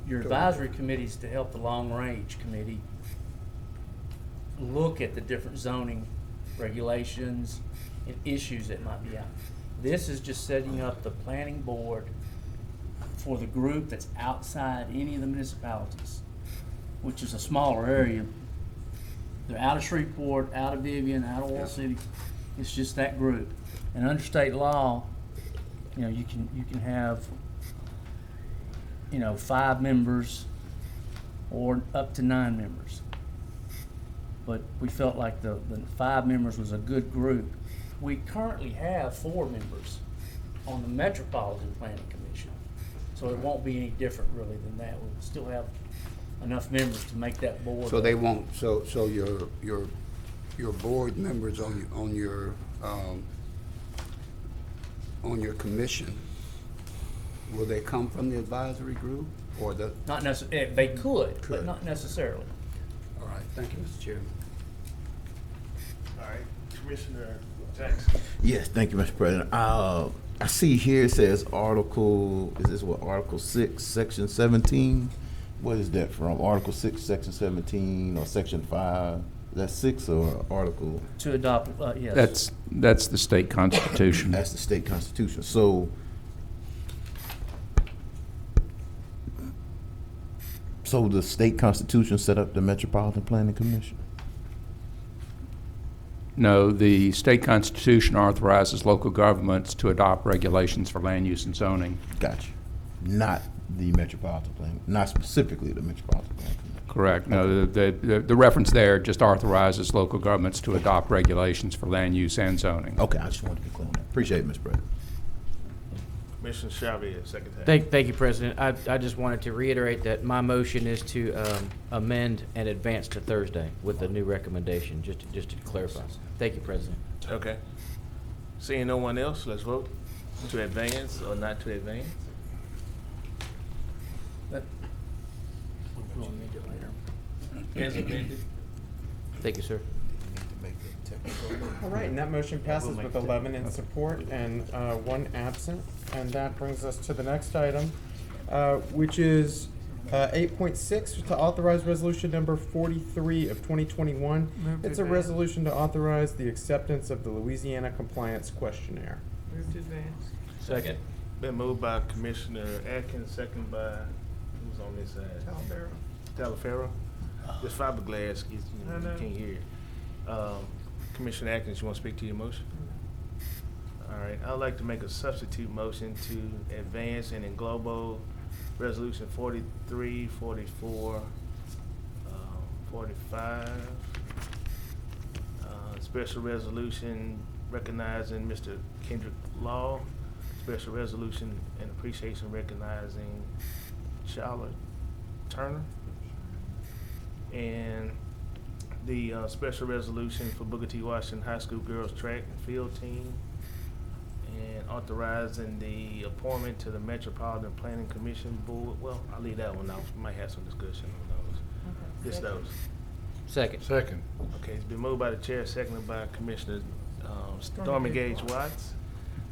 Your advisory committee is to help the long range committee look at the different zoning regulations and issues that might be out. This is just setting up the planning board for the group that's outside any of the municipalities, which is a smaller area. They're out of Shreveport, out of Vivian, out of Oil City. It's just that group. And under state law, you know, you can have, 5 members or up to 9 members. But we felt like the 5 members was a good group. We currently have 4 members on the Metropolitan Planning Commission. So it won't be any different really than that. We'll still have enough members to make that board. So they won't, so your board members on your commission, will they come from the advisory group or the? Not necessarily, they could, but not necessarily. All right, thank you, Mr. Chairman. All right, Commissioner Jackson. Yes, thank you, Mr. President. I see here it says Article 6, Section 17? What is that from? Article 6, Section 17 or Section 5? Is that 6 or Article? To adopt, yes. That's the state constitution. That's the state constitution. So the state constitution set up the Metropolitan Planning Commission? No, the state constitution authorizes local governments to adopt regulations for land use and zoning. Gotcha. Not the Metropolitan Planning, not specifically the Metropolitan Planning Commission. Correct. No, the reference there just authorizes local governments to adopt regulations for land use and zoning. Okay, I just wanted to be clear on that. Appreciate it, Mr. President. Commissioner Chavez, second time. Thank you, President. I just wanted to reiterate that my motion is to amend and advance to Thursday with the new recommendation, just to clarify. Thank you, President. Okay. Seeing no one else, let's vote to advance or not to advance. As amended. Thank you, sir. All right, and that motion passes with 11 in support and 1 absent. And that brings us to the next item, which is 8.6, to authorize resolution number 43 of 2021. Move to It's a advance. resolution to authorize the acceptance of the Louisiana Compliance Questionnaire. Move to advance. Second. Been moved by Commissioner Atkins, second by, who's on this side? Talaferro. This fiberglass, you I know, know. you can't hear it. Commissioner Atkins, you want to speak to your motion? All right, I'd like to make a substitute motion to advance and in global resolution 43, 44, 45. Special resolution recognizing Mr. Kendrick Law. Special resolution and appreciation recognizing Charlotte Turner. And the special resolution for Booker T. Washington High School girls track and field team. And authorizing the appointment to the Metropolitan Planning Commission Board. Well, I'll leave that one out. We might have some discussion on those. Just those. Second. Second. Okay, it's been moved by the chair, seconded by Commissioner Stormy Gage Watts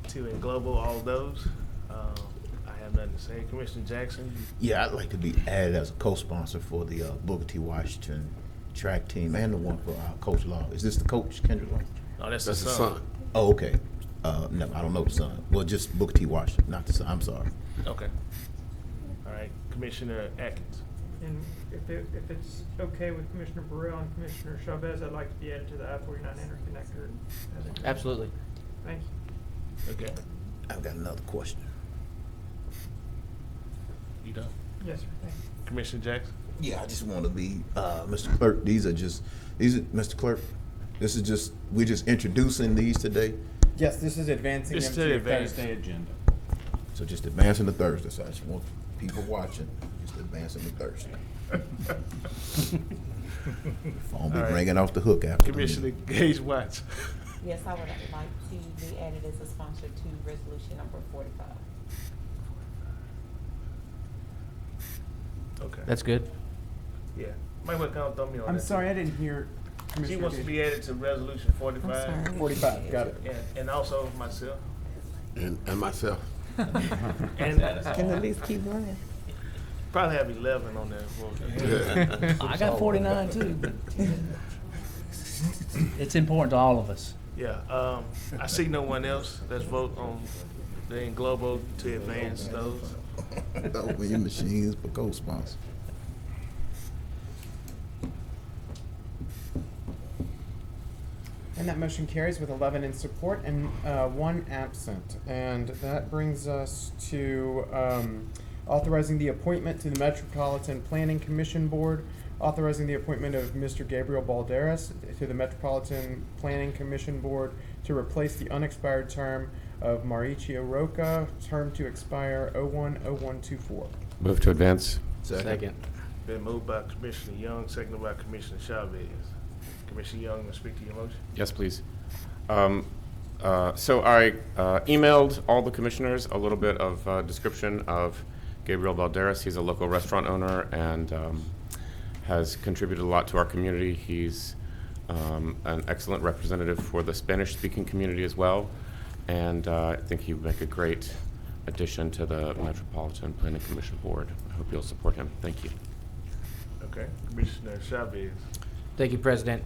to englobo all those. I have nothing to say. Commissioner Jackson, Yeah, I'd like to be added as a co-sponsor for the Booker T. Washington track team and the one for Coach Law. Is this the coach, Kendrick Law? no, that's the son. Oh, okay. No, I don't know the son. Well, just Booker T. Washington, not the son. I'm sorry. Okay. All right, Commissioner Atkins. And if it's okay with Commissioner Burrell and Commissioner Chavez, I'd like to be added to the I-49 interconnector. Absolutely. Thank you. Okay, I've got another question. you done? Yes, sir. Thank you. Commissioner Jackson? Yeah, I just want to be, Mr. Clerk, Mr. Clerk, we're just introducing these today. Yes, this is advancing Just them to to advance. Thursday agenda. So just advancing to Thursday. So I just want people watching, just advancing to Thursday. Phone be All right. ringing off the hook after the Commissioner meeting. Gage Watts. Yes, I would like to be added as a sponsor to resolution number 45. Okay. That's good. Yeah. Might want to come throw me on I'm that. sorry, I didn't hear She Commissioner wants to Gage. be added to resolution 45. I'm sorry. 45, got it. And also myself. And myself. And Can the list keep running? probably have 11 on there. I got 49 too, but it's important to all of us. Yeah, I see no one else. Let's vote on the englobo to advance those. Open your machines for co-sponsor. And that motion carries with 11 in support and 1 absent. And that brings us to authorizing the appointment to the Metropolitan Planning Commission Board, authorizing the appointment of Mr. Gabriel Balderas to the Metropolitan Planning Commission Board to replace the unexpired term of Mauricio Roca, term to expire 01/01/24. Move to advance. Second. Been moved by Commissioner Young, seconded by Commissioner Chavez. Commissioner Young, will speak to your motion? Yes, please. So I emailed all the commissioners a little bit of description of Gabriel Balderas. He's a local restaurant owner and has contributed a lot to our community. He's an excellent representative for the Spanish-speaking community as well, and I think he would make a great addition to the Metropolitan Planning Commission Board. I hope you'll support him. Thank you. Okay, Commissioner Chavez. Thank you, President.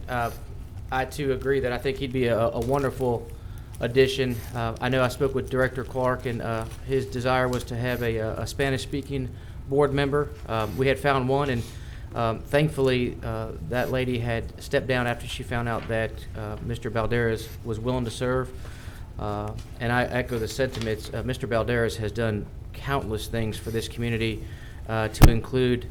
I too agree that I think he'd be a wonderful addition. I know I spoke with Director Clark, and his desire was to have a Spanish-speaking board member. We had found one, and thankfully that lady had stepped down after she found out that Mr. Balderas was willing to serve. And I echo the sentiments. Mr. Balderas has done countless things for this community, to include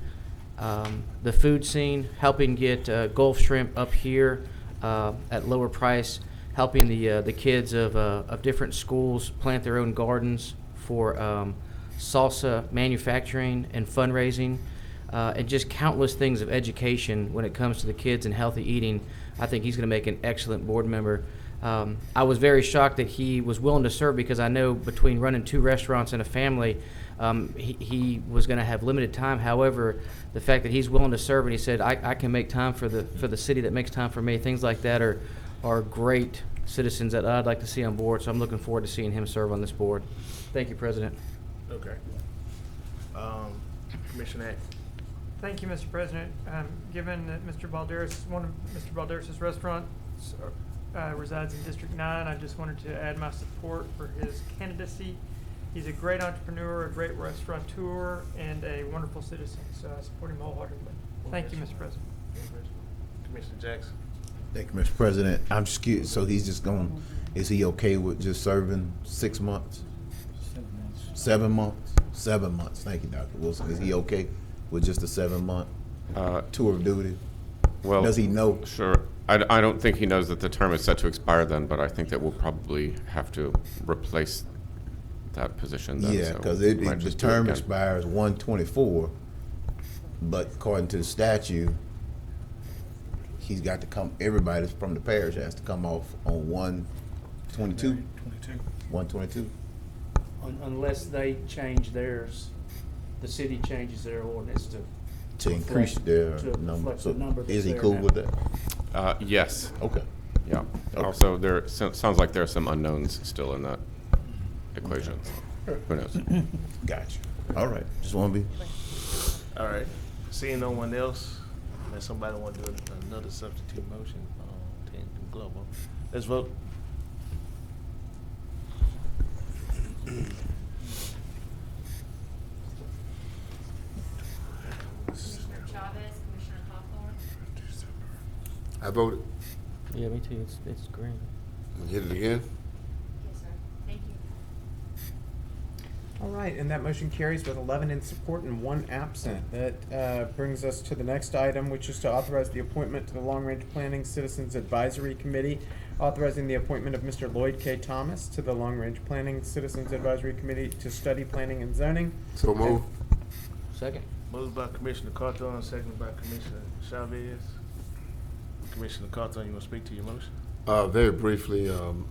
the food scene, helping get Gulf shrimp up here at lower price, helping the kids of different schools plant their own gardens for salsa manufacturing and fundraising, and just countless things of education when it comes to the kids and healthy eating. I think he's going to make an excellent board member. I was very shocked that he was willing to serve, because I know between running 2 restaurants and a family, He was going to have limited time. However, the fact that he's willing to serve, and he said, I can make time for the city that makes time for me. Things like that are great citizens that I'd like to see on board. So I'm looking forward to seeing him serve on this board. Thank you, President. Okay. Commissioner Act. Thank you, Mr. President. Given that Mr. Balderas, one of Mr. Balderas' restaurants resides in District 9, I just wanted to add my support for his candidacy. He's a great entrepreneur, a great restaurateur, and a wonderful citizen, so I support him wholeheartedly. Thank you, Mr. President. Commissioner Jackson. Thank you, Mr. President. I'm just curious, so he's just going, is he okay with just serving 6 months? 7 months? 7 months. Thank you, Dr. Wilson. Is he okay with just a 7-month tour of duty? Well, does he know? Sure. I don't think he knows that the term is set to expire then, but I think that we'll probably have to replace that position then. Yeah, because the term expires 1/24, but according to the statute, he's got to come, everybody from the parish has to come off on 1/22? 1/22? Unless they change theirs, the city changes their ordinance To increase their number. So is he cool with that? Yes. Okay. Yeah. Okay. Also, there sounds like there are some unknowns still in that equation. Who knows? Gotcha. All right. Just want to be. All right. Seeing no one else, unless somebody want to do another substitute motion on 10 Global. Let's vote. Commissioner Chavez, Commissioner Hawthorne. I voted. Yeah, me too. It's green. Hit it again. Yes, sir. Thank you. All right, and that motion carries with 11 in support and 1 absent. That brings us to the next item, which is to authorize the appointment to the Long Range Planning Citizens Advisory Committee, authorizing the appointment of Mr. Lloyd K. Thomas to the Long Range Planning Citizens Advisory Committee to study planning and zoning. So move. Second. Moved by Commissioner Carthon, seconded by Commissioner Chavez. Commissioner Carthon, you want to speak to your motion? Very briefly,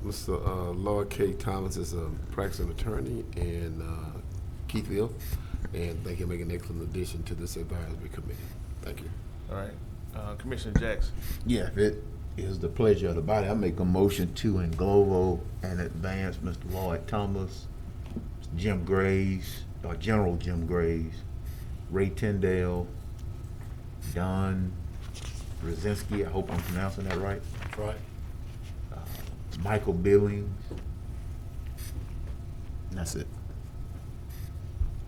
Mr. Lloyd K. Thomas is a practicing attorney in Keithville, and they can make an excellent addition to this advisory committee. Thank you. All right. Commissioner Jackson. Yeah, if it is the pleasure of the body, I make a motion to englobo and advance Mr. Lloyd Thomas, Jim Graves, or General Jim Graves, Ray Tyndale, Don Brzezinski, I hope I'm pronouncing that right. Right. Michael Billings. And that's it.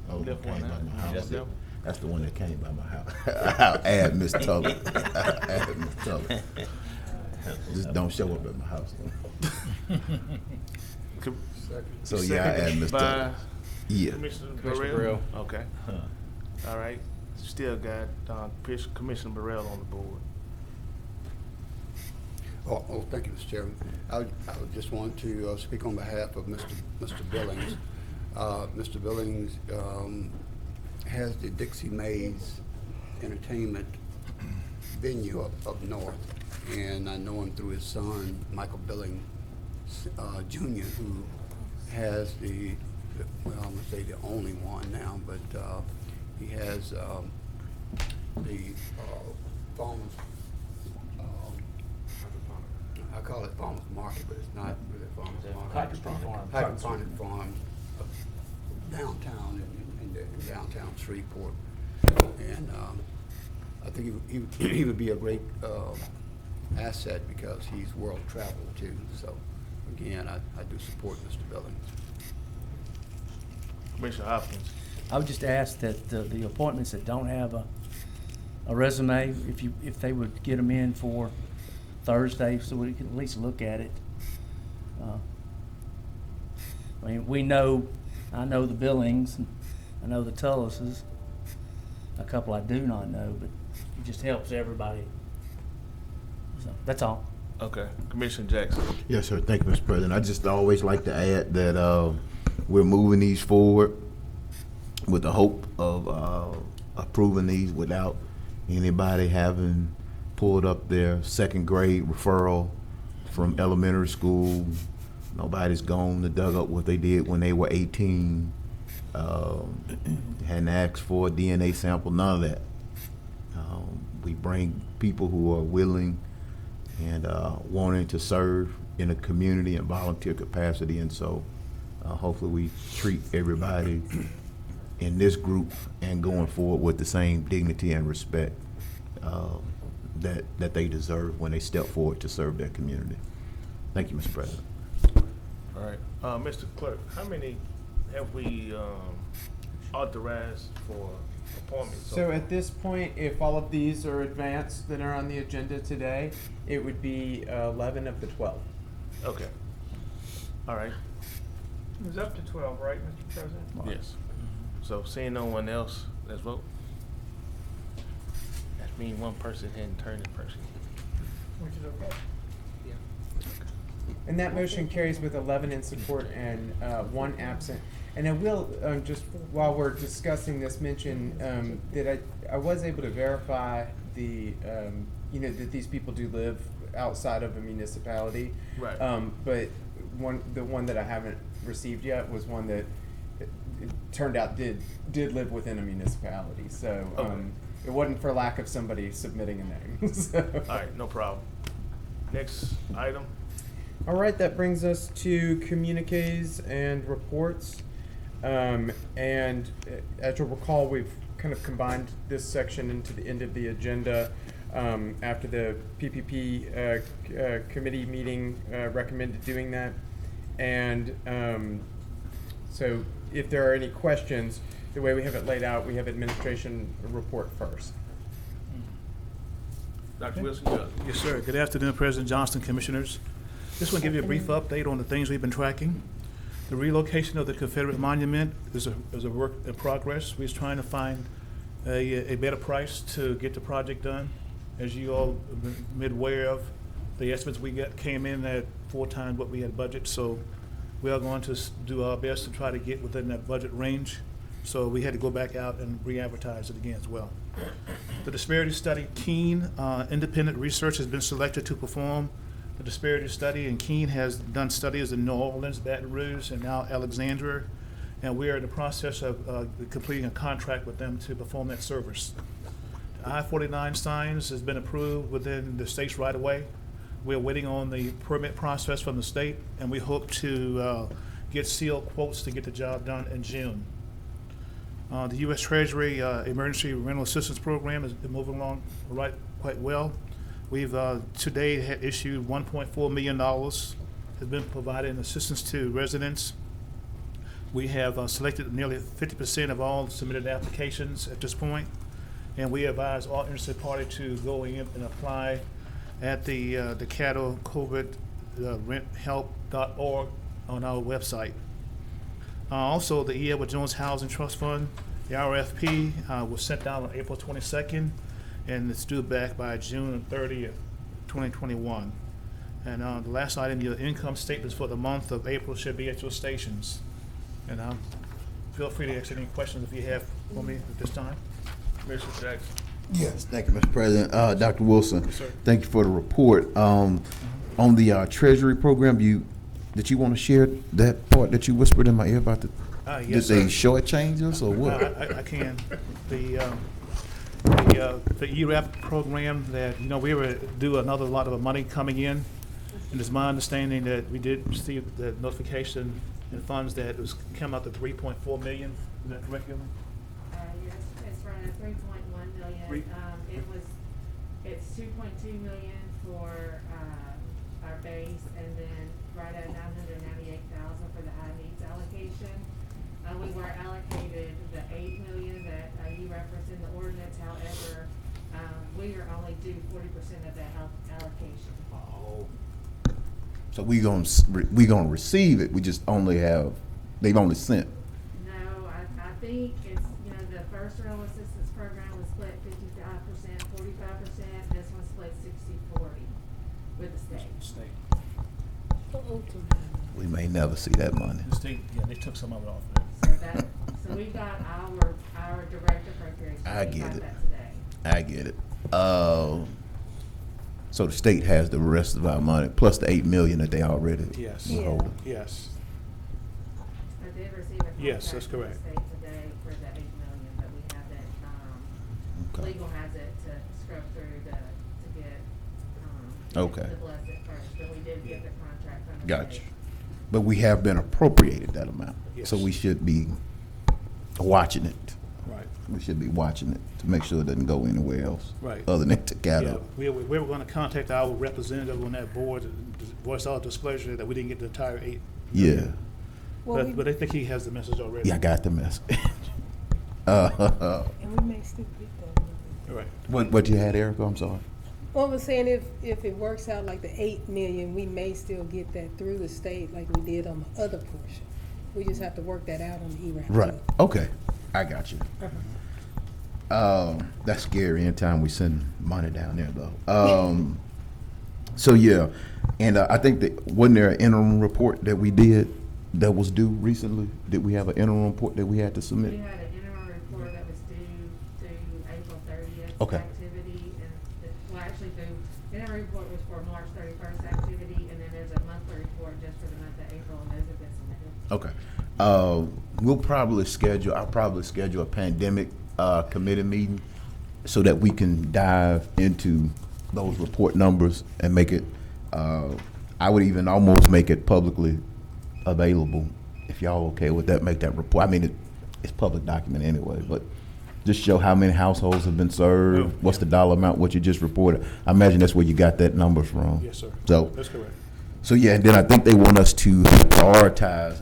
Oh, Left came one by out. my house. That's it. That's the one that came by my house. I'll add Miss Tully. Add Miss Tully. Just don't show up at my house. So yeah, I add Miss Tully. By Yeah. Commissioner Commissioner Burrell? Burrell. Okay. All right. Still got Commissioner Burrell on the board. Oh, thank you, Mr. Chairman. I would just want to speak on behalf of Mr. Billings. Mr. Billings has the Dixie Mays Entertainment venue up north, and I know him through his son, Michael Billings Jr., who has well, I'm gonna say the only one now, but he has the farmers. I call it farmers market, but it's not really farmers market. Hydroponic farm downtown in downtown Shreveport, and I think he would be a great asset because he's world traveled too. So again, I do support Mr. Billings. Commissioner Hopkins. I would just ask that the appointments that don't have a resume, if they would get them in for Thursday, so we can at least look at it. I mean, I know the Billings, and I know the Tullises. A couple I do not know, but it just helps everybody. So that's all. Okay. Commissioner Jackson. Yes, sir. Thank you, Mr. President. I just always like to add that we're moving these forward with the hope of approving these without anybody having pulled up their second grade referral from elementary school. Nobody's gone to dug up what they did when they were 18 Hadn't asked for a DNA sample, none of that. We bring people who are willing and wanting to serve in a community and volunteer capacity, and so hopefully we treat everybody in this group and going forward with the same dignity and respect that they deserve when they step forward to serve their community. Thank you, Mr. President. All right, Mr. Clerk, how many have we authorized for appointments? So at this point, if all of these are advanced that are on the agenda today, it would be 11 of the 12. Okay. All right. It was up to 12, right, Mr. President? Yes. So seeing no one else, let's vote. That means one person hadn't turned in person. Which is okay. And that motion carries with 11 in support and 1 absent. And I will, just while we're discussing this, mention that I was able to verify the, that these people do live outside of a municipality. Right. But the one that I haven't received yet was one that it turned out did live within a municipality. So it wasn't for lack of somebody submitting a name. So. All right, no problem. Next item. All right, that brings us to communiques and reports. And as you'll recall, we've kind of combined this section into the end of the agenda after the PPP committee meeting recommended doing that. And so if there are any questions, the way we have it laid out, we have administration report first. Dr. Wilson, go. Yes, sir. Good afternoon, President Johnston, Commissioners. Just want to give you a brief update on the things we've been tracking. The relocation of the Confederate Monument is a work in progress. We're trying to find a better price to get the project done. As you all made aware of, the estimates we got came in at 4 times what we had budgeted, so we are going to do our best to try to get within that budget range. So we had to go back out and re-advertise it again as well. The disparity study, Keene, independent research has been selected to perform the disparity study, and Keene has done studies in New Orleans, Baton Rouge, and now Alexandria, and we are in the process of completing a contract with them to perform that service. The I-49 signs has been approved within the state's right-of-way. We're waiting on the permit process from the state, and we hope to get sealed quotes to get the job done in June. The U.S. Treasury Emergency Rental Assistance Program has been moving along quite well. We've to date had issued $1.4 million, has been provided in assistance to residents. We have selected nearly 50% of all submitted applications at this point, and we advise all interested parties to go in and apply at the Caddo COVIDrenthelp.org on our website. Also, the E. Edward Jones Housing Trust Fund, the RFP, was sent out on April 22nd, and it's due back by June 30th, 2021. And the last item, your income statements for the month of April should be at your stations. And feel free to ask any questions if you have for me at this time. Mr. Jackson. Yes, thank you, Mr. President. Dr. Wilson, Yes, sir. thank you for the report. On the Treasury program, did you want to share that part that you whispered in my ear about Yes, did they sir. shortchange us or what? I can. The ERAP program that, we were due another lot of money coming in, and it's my understanding that we did receive the notification and funds that it was come out to 3.4 million. Is that correct, Gilman? Yes, it's running at 3.1 million. It's 2.2 million for our base, and then right at 998,000 for the high needs allocation. We were allocated the 8 million that you referenced in the ordinance. However, we are only due 40% of that allocation. Oh. So we gonna receive it. We just they've only sent. No, I think it's, the first rental assistance program was split 55%, 45%. This one's split 60-40 with the state. We may never see that money. The state, they took some of it off. So we got our direct appropriation. I We get got it. that today. I get it. So the state has the rest of our money plus the 8 million that they already Yes. were holding. Yes. But did receive a contract Yes, that's from the correct. state today for the 8 million, but we haven't, Okay. legal has it to scrub through to get, Okay. to bless it first, but we did get the contract from the Gotcha. state. But we have been appropriated that amount. So Yes. we should be watching it. Right. We should be watching it to make sure it doesn't go anywhere else. Right. Other than to Yeah, Caddo. we were going to contact our representative on that board to voice our displeasure that we didn't get the entire 8. Yeah. But I think he has the message already. Yeah, I got the message. And we may still get that. Right. What you had, Erica? I'm sorry. Well, I was saying if it works out like the 8 million, we may still get that through the state like we did on the other portion. We just have to work that out on the ERAP. Right. Okay. I got you. That's scary anytime we send money down there, though. So yeah, and I think that wasn't there an interim report that we did that was due recently? Did we have an interim report that we had to submit? We had an interim report that was due April 30th. Okay. Activity, and, well, actually, the interim report was for March 31st activity, and then there's a monthly report just for the month of April, and those have been submitted. Okay. I'll probably schedule a pandemic committee meeting so that we can dive into those report numbers and make it, I would even almost make it publicly available, if y'all okay with that, make that report. I mean, it's public document anyway, but just show how many households have been served, what's the dollar amount, what you just reported. I imagine that's where you got that number from. Yes, sir. So, That's correct. so yeah, and then I think they want us to prioritize,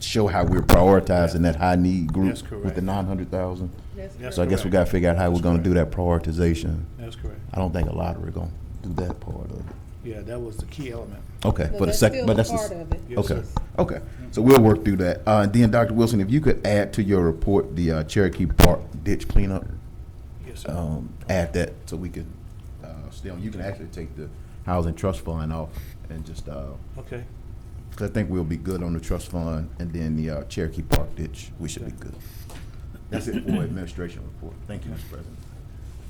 show how we're prioritizing that high need group That's correct. with the 900,000. That's So I guess we gotta figure out how we're gonna do that prioritization. That's correct. I don't think a lottery gonna do that part of it. Yeah, that was the key element. Okay, But but that's a second, still but a that's the part of it. Yes, okay, sir. okay. So we'll work through that. And then Dr. Wilson, if you could add to your report the Cherokee Park ditch cleanup, Yes, sir. add that so we can stay on. You can actually take the housing trust fund off and just Okay. 'cause I think we'll be good on the trust fund, and then the Cherokee Park ditch, we should be good. That's it for administration report. Thank you, Mr. President.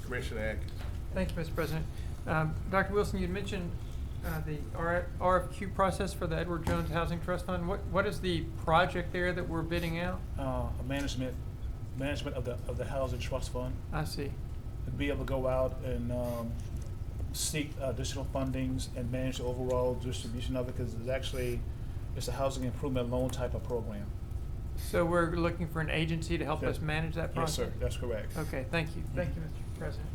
Commissioner Atkins. Thank you, Mr. President. Dr. Wilson, you mentioned the RFQ process for the Edward Jones Housing Trust Fund. What is the project there that we're bidding out? Management of the housing trust fund. I see. To be able to go out and seek additional fundings and manage the overall distribution of it, because it's a housing improvement loan type of program. So we're looking for an agency to help Yes. us manage that Yes, process? sir, that's correct. Okay, thank you. Thank you, Mr. President.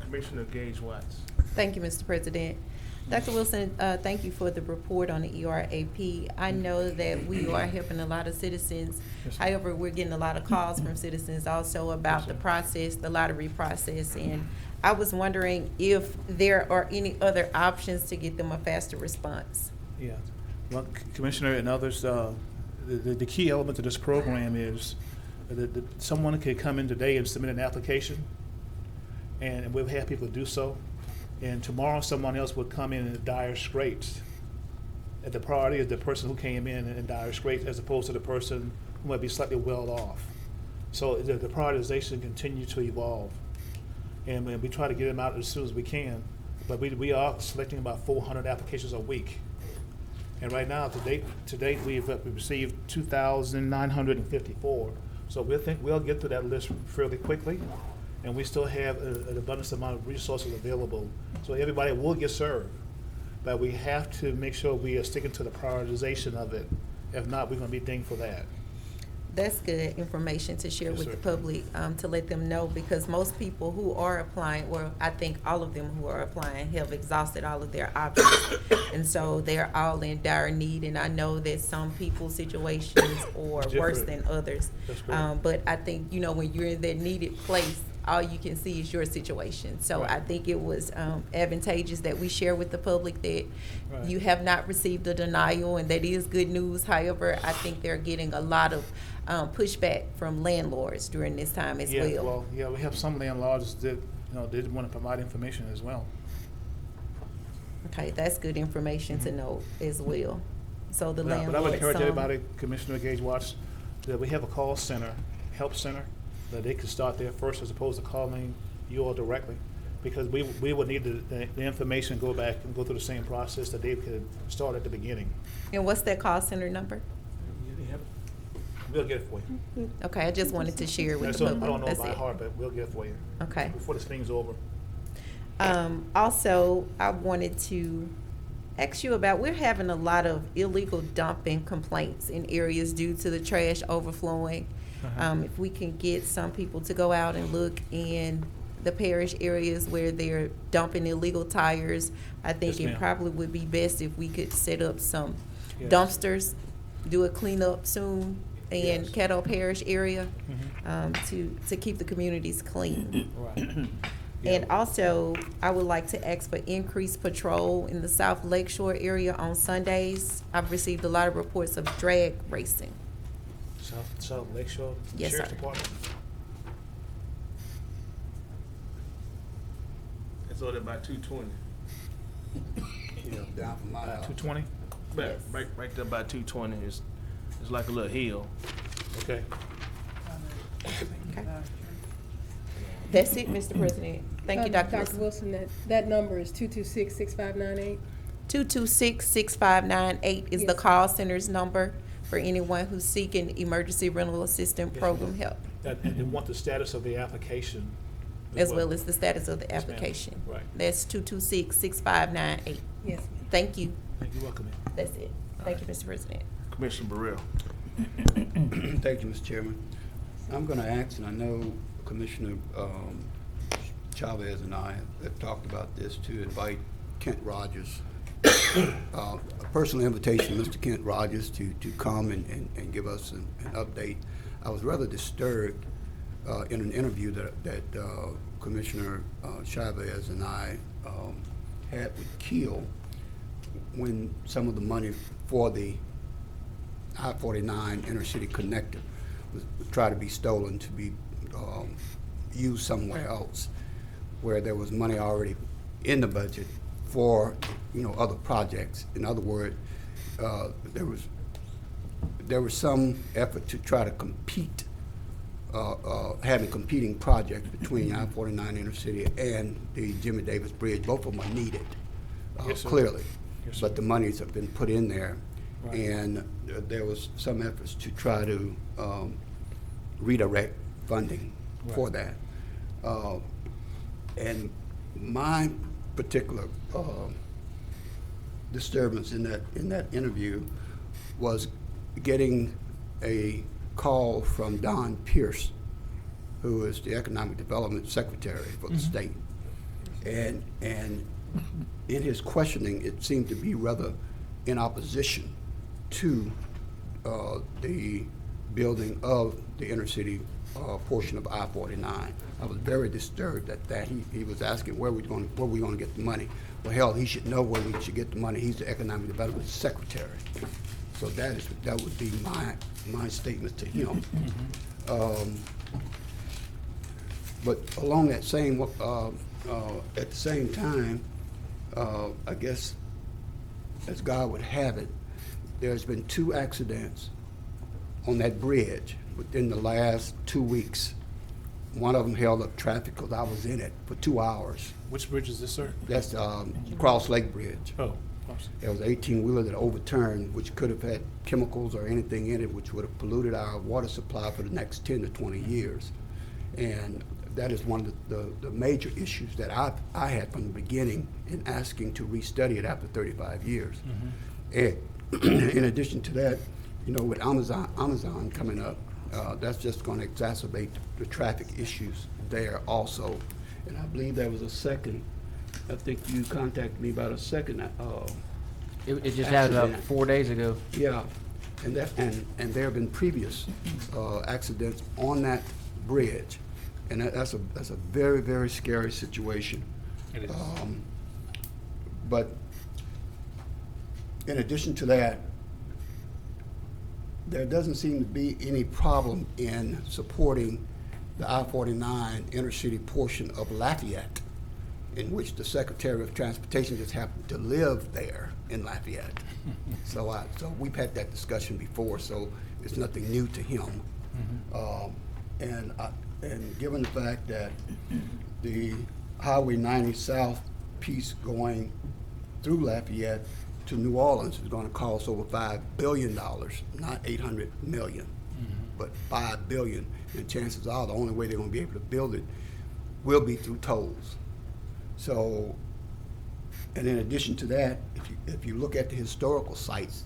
Commissioner Gage Watts. Thank you, Mr. President. Dr. Wilson, thank you for the report on the ERAP. I know that we are helping a lot of citizens. Yes, sir. However, we're getting a lot of calls from citizens also about Yes, the sir. process, the lottery process. And I was wondering if there are any other options to get them a faster response. Yeah. Well, Commissioner and others, the key element of this program is that someone could come in today and submit an application, and we'll have people do so. And tomorrow, someone else would come in dire straits. And the priority is the person who came in dire straits as opposed to the person who might be slightly well off. So the prioritization continues to evolve. And we try to get them out as soon as we can. But we are selecting about 400 applications a week. And right now, to date, we've received 2,954. So we'll get to that list fairly quickly, and we still have an abundance amount of resources available. So everybody will get served, but we have to make sure we are sticking to the prioritization of it. If not, we're gonna be dinged for that. That's good information to share Yes, with sir. the public, to let them know, because most people who are applying, or I think all of them who are applying, have exhausted all of their options. And so they're all in dire need, and I know that some people's situations are worse than Different. others. That's correct. But I think, when you're in that needed place, all you can see is your situation. So Right. I think it was advantageous that we share with the public that Right. you have not received a denial, and that is good news. However, I think they're getting a lot of pushback from landlords during this time as well. Yeah, we have some landlords that, they didn't want to provide information as well. Okay, that's good information to know as well. So the But I would landlords, encourage everybody, Commissioner Gage Watts, that we have a call center, help center, that they could start there first as opposed to calling you all directly. because we would need the information, go back and go through the same process that they could start at the beginning. And what's that call center number? We'll get it for you. Okay, I just wanted to share with That's the all- public. I don't know That's by it. heart, but we'll get it for you. Okay. Before this thing's over. Also, I wanted to ask you about, we're having a lot of illegal dumping complaints in areas due to the trash overflowing. If we can get some people to go out and look in the parish areas where they're dumping illegal tires, I think Yes, it ma'am. probably would be best if we could set up some Yes. dumpsters, do a cleanup soon in Yes. Caddo Parish area, to keep the communities clean. Right. And also, I would like to ask for increased patrol in the South Lakeshore area on Sundays. I've received a lot of reports of drag racing. South Lakeshore Yes, Sheriff's sir. Department. It's ordered about 220. Yeah, down from my house. 220? Right there by 220 is it's like a little hill. Okay. Okay. That's it, Mr. President. Thank you, Dr. Dr. Wilson, that number is 226-6598. 226-6598 is the Yes. call center's number for anyone who's seeking emergency rental assistance Yes, program ma'am. help, And they want the status of the application. as well as the status of the Yes, ma'am. application. Right. That's 226-6598. Yes, ma'am. Thank you. You're welcome, ma'am. That's it. Thank you, Mr. President. Commissioner Burrell. Thank you, Mr. Chairman. I'm going to ask, and I know Commissioner Chavez and I have talked about this, to invite Kent Rogers. A personal invitation, Mr. Kent Rogers, to come and give us an update. I was rather disturbed in an interview that Commissioner Chavez and I had with Keel when some of the money for the I-49 intercity connector was tried to be stolen to be used somewhere else, where there was money already in the budget for other projects. In other words, there was some effort to try to compete, having competing projects between I-49 intercity and the Jimmy Davis Bridge. Both of them are needed, Yes, sir. clearly, Yes, sir. but the monies have been put in there. Right. And there was some efforts to try to redirect funding for that. And my particular disturbance in that interview was getting a call from Don Pierce, who is the Economic Development Secretary for the state. And in his questioning, it seemed to be rather in opposition to the building of the inner city portion of I-49. I was very disturbed at that. He was asking where we going to get the money. Well, hell, he should know where we should get the money. He's the Economic Development Secretary. So that would be my statement to him. But along that same at the same time, I guess as God would have it, there's been 2 accidents on that bridge within the last 2 weeks. One of them held up traffic because I was in it for 2 hours. Which bridge is this, sir? That's Cross Lake Bridge. Oh, awesome. There was an 18-wheeler that overturned, which could have had chemicals or anything in it, which would have polluted our water supply for the next 10 to 20 years. And that is one of the major issues that I had from the beginning in asking to restudy it after 35 years. And in addition to that, with Amazon coming up, that's just going to exacerbate the traffic issues there also. And I believe there was a second, I think you contacted me about a second. It just happened about accident. 4 days ago. Yeah, and there have been previous accidents on that bridge, and that's a very, very scary situation. It is. But in addition to that, there doesn't seem to be any problem in supporting the I-49 intercity portion of Lafayette, in which the Secretary of Transportation just happened to live there in Lafayette. So we've had that discussion before, so it's nothing new to him. And given the fact that the Highway 90 South piece going through Lafayette to New Orleans is gonna cost over $5 billion, not 800 million, but 5 billion. And chances are the only way they're gonna be able to build it will be through tolls. So, and in addition to that, if you look at the historical sites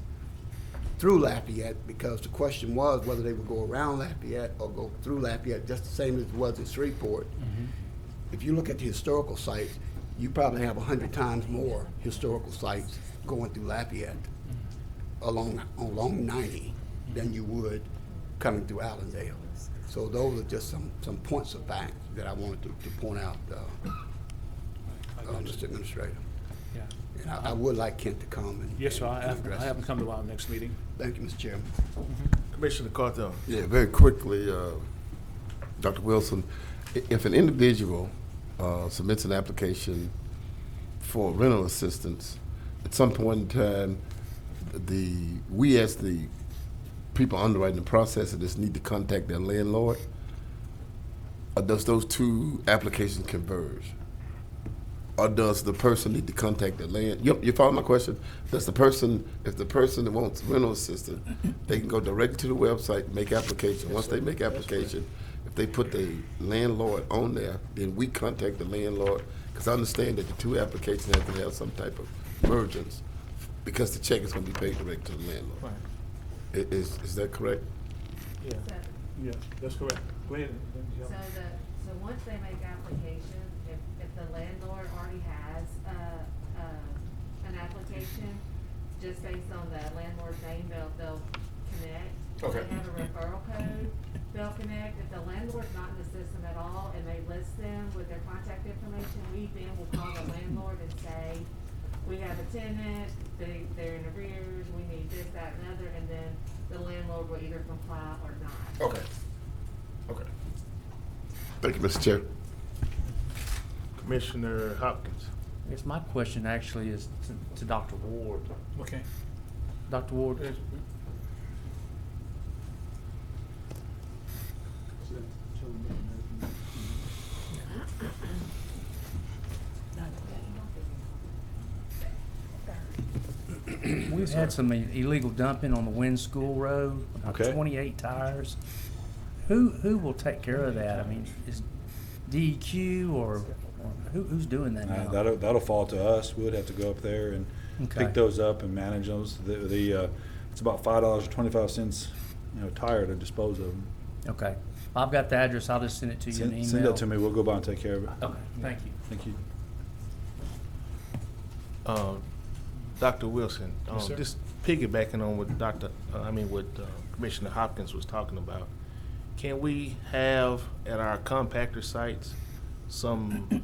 through Lafayette, because the question was whether they would go around Lafayette or go through Lafayette, just the same as it was in Shreveport. If you look at the historical sites, you probably have 100 times more historical sites going through Lafayette along 90 than you would coming through Allendale. So those are just some points of fact that I wanted to point out, Mr. Administrator. Yeah. And I would like Kent to come and Yes, sir. I address have him it. come to our next meeting. Thank you, Mr. Chairman. Commissioner Carter. Yeah, very quickly, Dr. Wilson, if an individual submits an application for rental assistance, at some point in time, we as the people underwriting the process of this need to contact their landlord, or does those two applications converge? Or does the person need to contact the land? You follow my question? Does the person, if the person that wants rental assistance, they can go directly to the website, make application. Once they make application, if they put the landlord on there, then we contact the landlord, because I understand that the two applications have to have some type of mergence, because the check is going to be paid direct to the landlord. Right. Is that correct? Yeah. Yeah, that's correct. Go ahead. So once they make application, if the landlord already has an application, just based on the landlord's name, they'll connect. Okay. They have a referral code, they'll connect. If the landlord's not in the system at all and they list them with their contact information, we then will call the landlord and say, we have a tenant, they're in arrears, we need this, that, and other, and then the landlord will either comply or not. Okay. Okay. Thank you, Mr. Chair. Commissioner Hopkins. Yes, my question actually is to Dr. Ward. Okay. Dr. Ward, we've had some illegal dumping on the Wynn School Road, about Okay. 28 tires. Who will take care of that? I mean, is DEQ or who's doing that now? That'll fall to us. We'd have to go up there and Okay. pick those up and manage those. It's about $5.25, tire to dispose of them. Okay. I've got the address. I'll just send it to you in an email. Send that to me. We'll go by and take care of it. Okay, thank you. Thank you. Dr. Wilson, Yes, sir. just piggybacking on what Commissioner Hopkins was talking about, can we have at our compactor sites some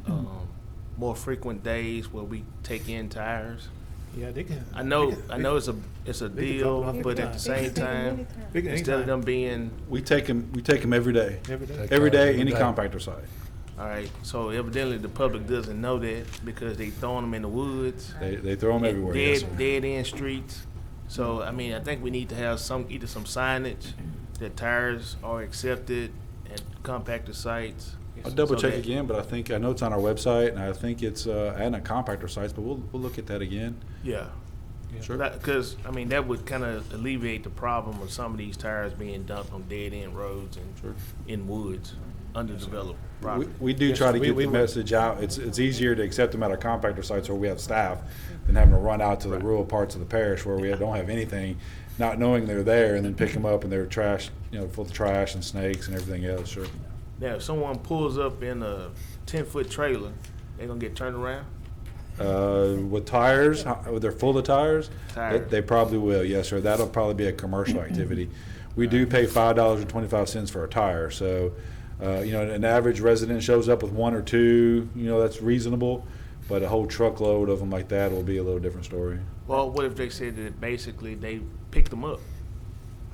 more frequent days where we take in tires? Yeah, they can. I know it's a they can drop deal, it off but at anytime. the same time, They can instead of anytime. them being, We take them every day. Every day. Every day, Every any day. compactor site. all right, so evidently the public doesn't know that because they throwing them in the woods. They throw them everywhere. Yes, sir. Dead end streets. So, I mean, I think we need to have either some signage that tires are accepted at compactor sites. I'll double so check that- again, but I know it's on our website, and I think it's at compactor sites, but we'll look at that again. Yeah. Sure. Because, I mean, that would kind of alleviate the problem of some of these tires being dumped on dead end roads and in woods, underdeveloped property. We do Yes, try to we- get we the will. message out. It's easier to accept them at our compactor sites where we have staff than having to run out to the rural parts of the parish where we don't have anything, not knowing they're there, and then pick them up and they're trash, full of trash and snakes and everything else. Sure. Now, if someone pulls up in a 10-foot trailer, they gonna get turned around? With tires, they're full of tires. Tires. They probably will. Yes, sir. That'll probably be a commercial activity. We do pay $5.25 for a tire, so an average resident shows up with one or two. That's reasonable, but a whole truckload of them like that will be a little different story. Well, what if they said that basically they picked them up?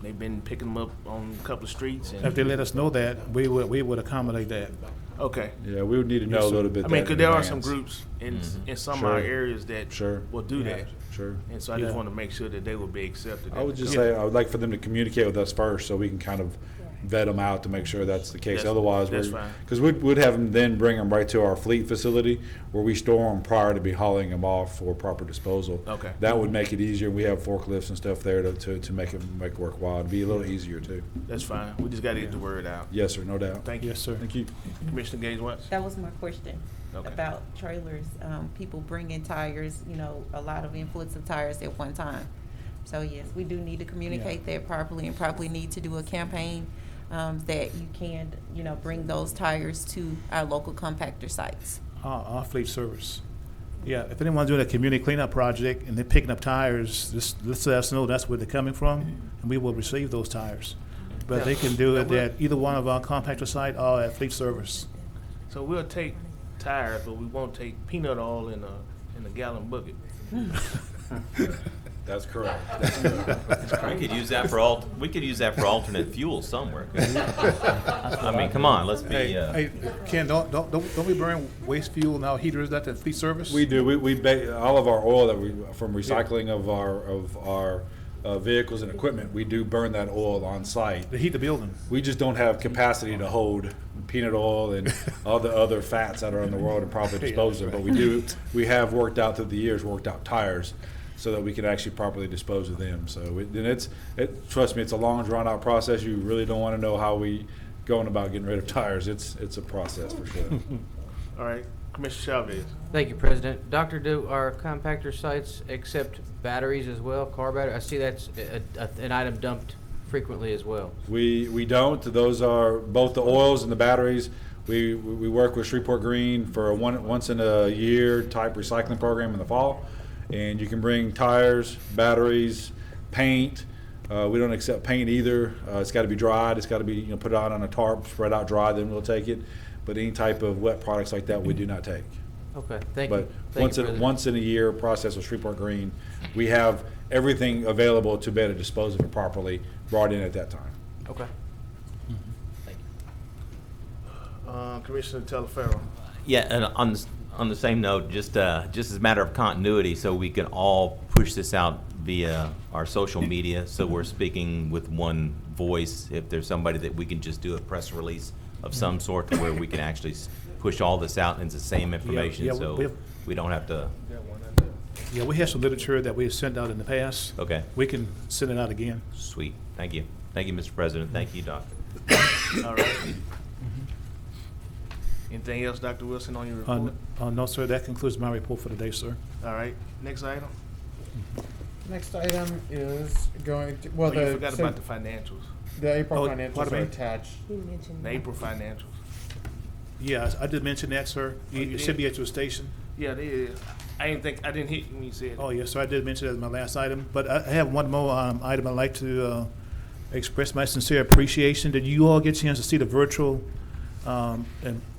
They've been picking them up on a couple of streets and. If they let us know that, we would accommodate that. Okay. Yeah, we would need to know Yes, a sir. little bit. I mean, that because in there are some advance. groups in some of Sure. our areas that Sure. will do that. Sure. And so I just Yeah. want to make sure that they will be accepted. I would just say I would like for them to communicate with us first, so we can kind of vet them out to make sure that's the case. That's- Otherwise, that's fine. because we'd have them then bring them right to our fleet facility where we store them prior to be hauling them off for proper disposal. Okay. That would make it easier. We have forklifts and stuff there to make it worthwhile. It'd be a little easier too. That's fine. We just gotta get the word out. Yes, sir, no doubt. Thank you. Yes, sir. Thank you. Commissioner Gage Watts? That was my question Okay. about trailers. People bring in tires, a lot of influx of tires at one time. So yes, we do need to communicate that properly and probably need to do a campaign that you can, bring those tires to our local compactor sites. Our fleet service. Yeah, if anyone's doing a community cleanup project and they're picking up tires, just let us know that's where they're coming from, and we will receive those tires. But they can do it at either one of our compactor site or at fleet service. So we'll take tires, but we won't take peanut oil in a gallon bucket. That's correct. We could use that for we could use that for alternate fuel somewhere. I mean, come on, let's be. Hey, Ken, don't we burn waste fuel in our heaters at the fleet service? We do. All of our oil that we from recycling of our vehicles and equipment, we do burn that oil on site. To heat the building. We just don't have capacity to hold peanut oil and all the other fats that are in the world and properly dispose of. But we have worked out through the years, tires so that we can actually properly dispose of them. So trust me, it's a long drawn out process. You really don't want to know how we going about getting rid of tires. It's a process for sure. All right, Commissioner Chavez. Thank you, President. Doctor, do our compactor sites accept batteries as well, car battery? I see that's an item dumped frequently as well. We don't. Those are both the oils and the batteries. We work with Shreveport Green for a once in a year type recycling program in the fall. And you can bring tires, batteries, paint. We don't accept paint either. It's got to be dried. It's got to be put out on a tarp, spread out dry, then we'll take it. But any type of wet products like that, we do not take. Okay, thank you. But once in a year process with Shreveport Green, we have everything available to be able to dispose of it properly, brought in at that time. Okay. Commissioner Teleferro. Yeah, and on the same note, just as a matter of continuity, so we can all push this out via our social media, so we're speaking with one voice. If there's somebody that we can just do a press release of some sort to where we can actually push all this out into the same information, so we don't have to. Yeah, we have some literature that we've sent out in the past. Okay. We can send it out again. Sweet. Thank you. Thank you, Mr. President. Thank you, Doctor. All right. Anything else, Dr. Wilson, on your report? No, sir. That concludes my report for today, sir. All right. Next item. Next item is going to, well, you forgot about the financials. The April Oh, financials pardon are me? attached. The April financials. Yes, I did mention that, sir. you It should did? be at your station. Yeah, they is. I didn't hear when you said. Oh, yes, sir. I did mention that as my last item. But I have one more item I'd like to express my sincere appreciation. Did you all get a chance to see the virtual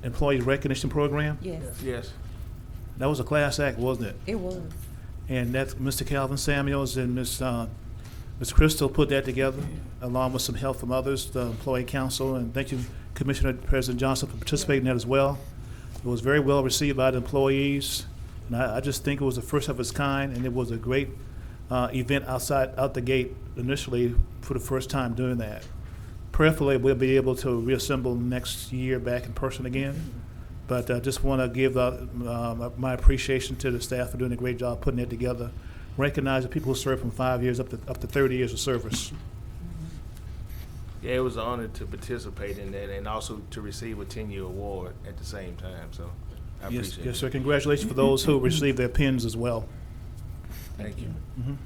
employee recognition program? Yes. Yes. That was a class act, wasn't it? It was. And that's Mr. Calvin Samuels and Ms. Crystal put that together, along with some help from others, the Employee Council. And thank you, Commissioner President Johnson, for participating in that as well. It was very well received by the employees. And I just think it was the first of its kind, and it was a great event out the gate initially for the first time doing that. Prayerfully, we'll be able to reassemble next year back in person again. But I just want to give my appreciation to the staff for doing a great job putting it together. Recognize the people who serve from 5 years up to 30 years of service. Yeah, it was an honor to participate in that and also to receive a 10-year award at the same time. So I appreciate it. Yes, sir. Congratulations for those who received their pins as well. Thank you. Mhm.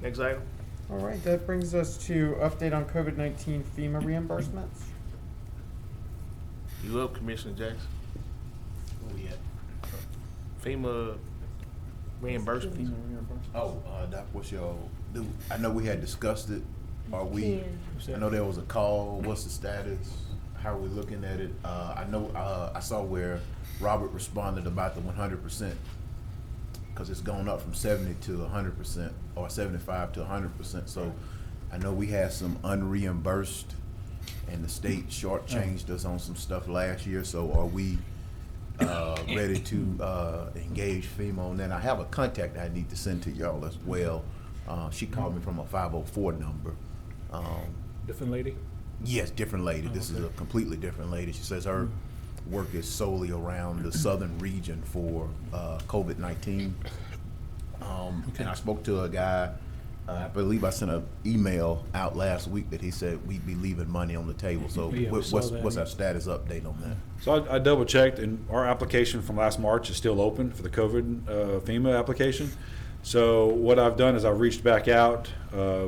Next item. All right, that brings us to update on COVID-19 FEMA reimbursements. You up, Commissioner Jackson? Where we at? FEMA reimbursement. Oh, Doc, I know we had discussed it. Are we, I know there was a call. What's the status? How are we looking at it? I know, I saw where Robert responded about the 100%, because it's gone up from 70 to 100%, or 75 to 100%. So I know we had some unreimbursed, and the state shortchanged us on some stuff last year. So are we ready to engage FEMA on that? I have a contact I need to send to y'all as well. She called me from a 504 number. Different lady? Yes, different lady. This is a completely different lady. She says her work is solely around the southern region for COVID-19. And I spoke to a guy, I believe I sent an email out last week that he said we'd be leaving money on the table. So Yeah, we saw that. what's our status update on that? So I double checked, and our application from last March is still open for the COVID FEMA application. So what I've done is I've reached back out,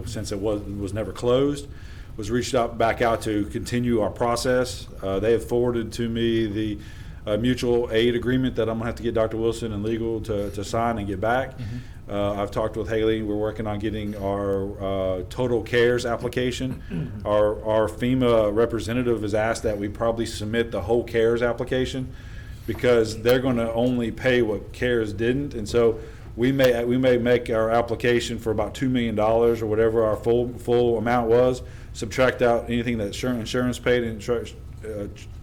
since it was never closed, was reached out back out to continue our process. They have forwarded to me the mutual aid agreement that I'm gonna have to get Dr. Wilson and legal to sign and get back. I've talked with Haley. We're working on getting our Total Cares application. Our FEMA representative has asked that we probably submit the whole CARES application because they're going to only pay what CARES didn't, and so we may make our application for about $2 million or whatever our full amount was. Subtract out anything that insurance paid and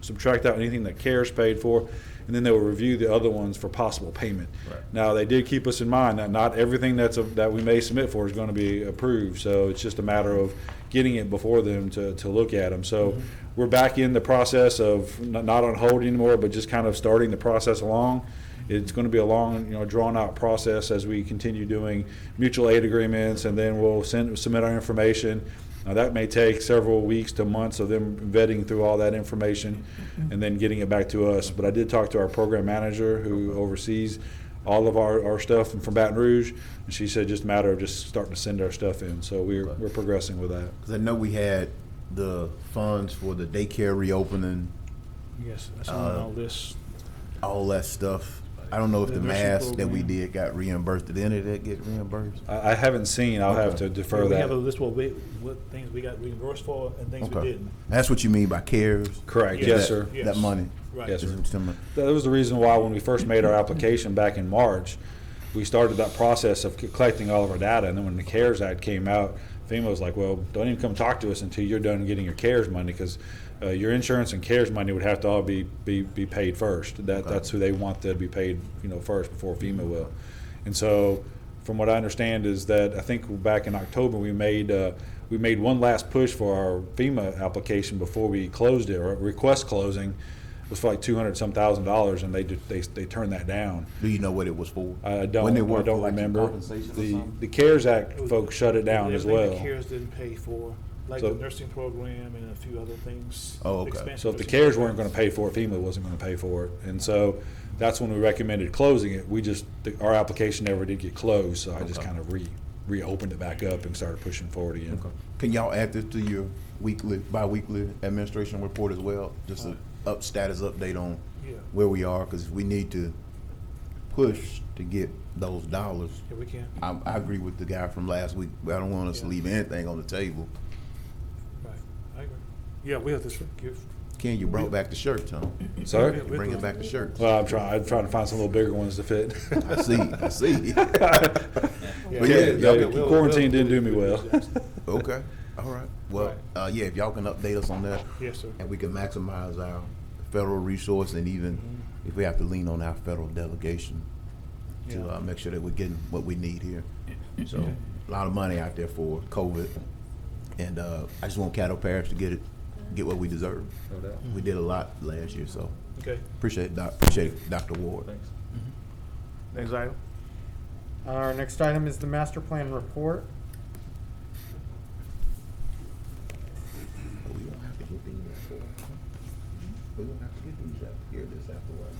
subtract out anything that CARES paid for, and then they will review the other ones for possible payment. Right. Now, they did keep us in mind that not everything that we may submit for is going to be approved, so it's just a matter of getting it before them to look at them. So we're back in the process of not on hold anymore, but just kind of starting the process along. It's going to be a long, drawn-out process as we continue doing mutual aid agreements, and then we'll submit our information. Now, that may take several weeks to months of them vetting through all that information and then getting it back to us. But I did talk to our program manager who oversees all of our stuff from Baton Rouge, and she said just a matter of just starting to send our stuff in. So we're progressing with that. Because I know we had the funds for the daycare reopening. Yes, that's on all this. All that stuff. I don't know if the nursing masks that we program. did got reimbursed. Did any of that get reimbursed? I haven't seen. I'll have to defer We that. have a list of what things we got reimbursed for and things we didn't. That's what you mean by CARES? Correct. Yes. Yes, sir. Yes. That money? Right. Yes, sir. Is what you're talking about? That was the reason why when we first made our application back in March, we started that process of collecting all of our data. And then when the CARES Act came out, FEMA was like, well, don't even come talk to us until you're done getting your CARES money, because your insurance and CARES money would have to all be paid first. That's who they want to be paid, first before FEMA will. And so, from what I understand is that I think back in October we made one last push for our FEMA application before we closed it, or request closing was for like $200,000, and they turned that down. Do you know what it was for? I don't. When they worked I don't for, like, remember. compensation or something? The CARES Act folks shut it down as Everything well. that CARES didn't pay for, like So- the nursing program and a few other things. Oh, okay. Expansion So if the nursing CARES program. weren't going to pay for it, FEMA wasn't going to pay for it. And so that's when we recommended closing it. Our application never did get closed, so I just kind of reopened it back up and started pushing forward again. Okay. Can y'all add this to your bi-weekly administration report as well? Just a status update on Yeah. where we are, because we need to push to get those dollars. Yeah, we can. I agree with the guy from last week. I don't want us to leave anything on the table. Right, I agree. Yeah, we have to give. Ken, you brought back the shirts, huh? Sorry? You bringing back the shirts. Well, I'm trying to find some little bigger ones to fit. I see. But yeah, quarantine didn't do me well. Okay, all right. Well, yeah, if y'all can update us on that. Yes, sir. And we can maximize our federal resource, and even if we have to lean on our federal delegation to make sure that we're getting what we need here. So, a lot of money out there for COVID, and I just want Caddo Parish to get what we deserve. No doubt. We did a lot last year, so Okay. appreciate it, Dr. Ward. Thanks. Next item. Our next item is the master plan report. We don't have to get these before. We don't have to get these here this afterward.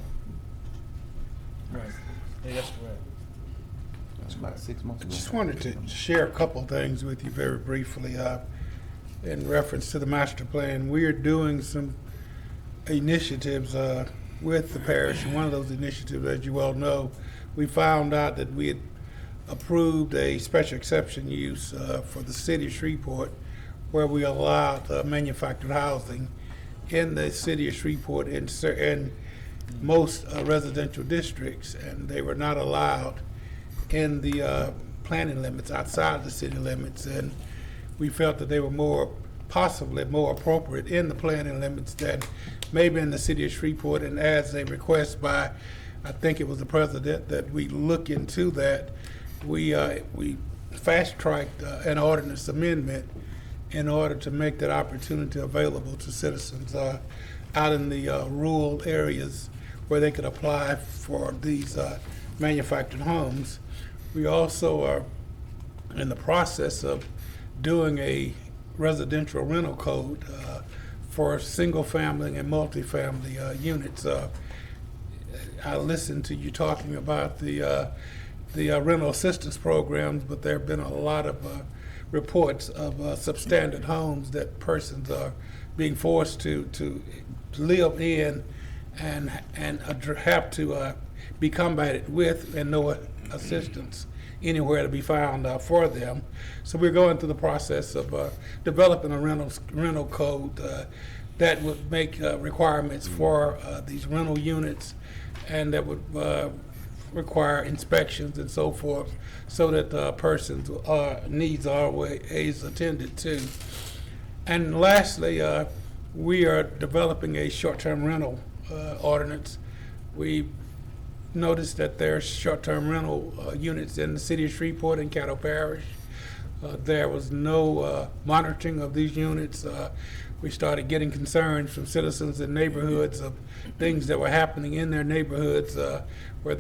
Right. Yeah, that's correct. That's about 6 months ago. Just wanted to share a couple things with you very briefly. In reference to the master plan, we are doing some initiatives with the parish. And one of those initiatives, as you well know, we found out that we had approved a special exception use for the city of Shreveport, where we allowed manufactured housing in the city of Shreveport in most residential districts, and they were not allowed in the planning limits outside the city limits. And we felt that they were possibly more appropriate in the planning limits than maybe in the city of Shreveport. And as a request by, I think it was the president, that we look into that, we fast-tracked an ordinance amendment in order to make that opportunity available to citizens out in the rural areas where they could apply for these manufactured homes. We also are in the process of doing a residential rental code for single-family and multifamily units. I listened to you talking about the rental assistance programs, but there have been a lot of reports of substandard homes that persons are being forced to live in and have to be combated with, and no assistance anywhere to be found for them. So we're going through the process of developing a rental code that would make requirements for these rental units, and that would require inspections and so forth, so that the person's needs are always attended to. And lastly, we are developing a short-term rental ordinance. We noticed that there's short-term rental units in the city of Shreveport and Caddo Parish. There was no monitoring of these units. We started getting concerns from citizens in neighborhoods of things that were happening in their neighborhoods where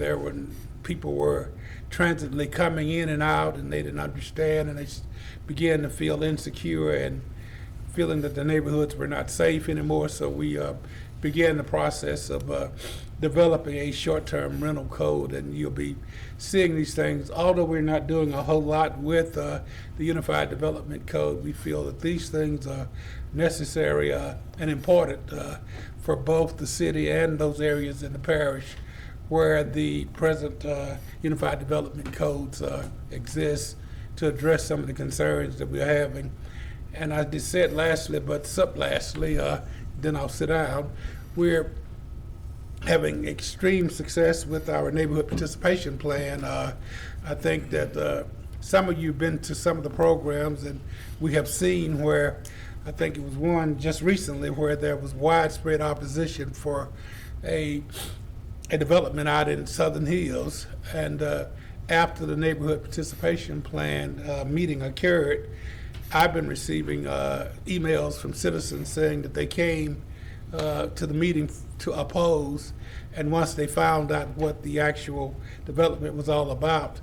people were transitly coming in and out, and they didn't understand, and they began to feel insecure and feeling that the neighborhoods were not safe anymore. So we began the process of developing a short-term rental code, and you'll be seeing these things. Although we're not doing a whole lot with the Unified Development Code, we feel that these things are necessary and important for both the city and those areas in the parish where the present Unified Development Codes exist, to address some of the concerns that we're having. And I just said lastly, but sub-lastly, then I'll sit down, we're having extreme success with our neighborhood participation plan. I think that some of you have been to some of the programs, and we have seen where, I think it was one just recently, where there was widespread opposition for a development out in Southern Hills. And after the neighborhood participation plan meeting occurred, I've been receiving emails from citizens saying that they came to the meeting to oppose, and once they found out what the actual development was all about,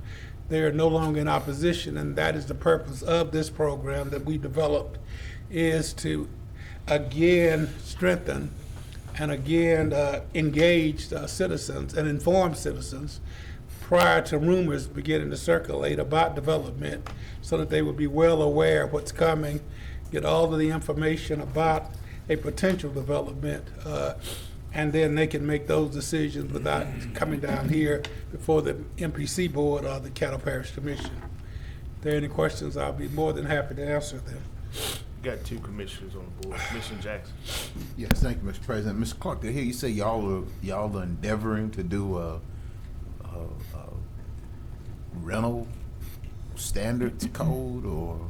they are no longer in opposition. And that is the purpose of this program that we developed, is to again strengthen and again engage citizens and inform citizens prior to rumors beginning to circulate about development, so that they would be well aware of what's coming, get all of the information about a potential development, and then they can make those decisions without coming down here before the MPC board or the Caddo Parish Commission. If there are any questions, I'll be more than happy to answer them. Got two commissioners on the board. Commissioner Jackson. Yes, thank you, Mr. President. Mr. Clark, I hear you say y'all are endeavoring to do a rental standards code, or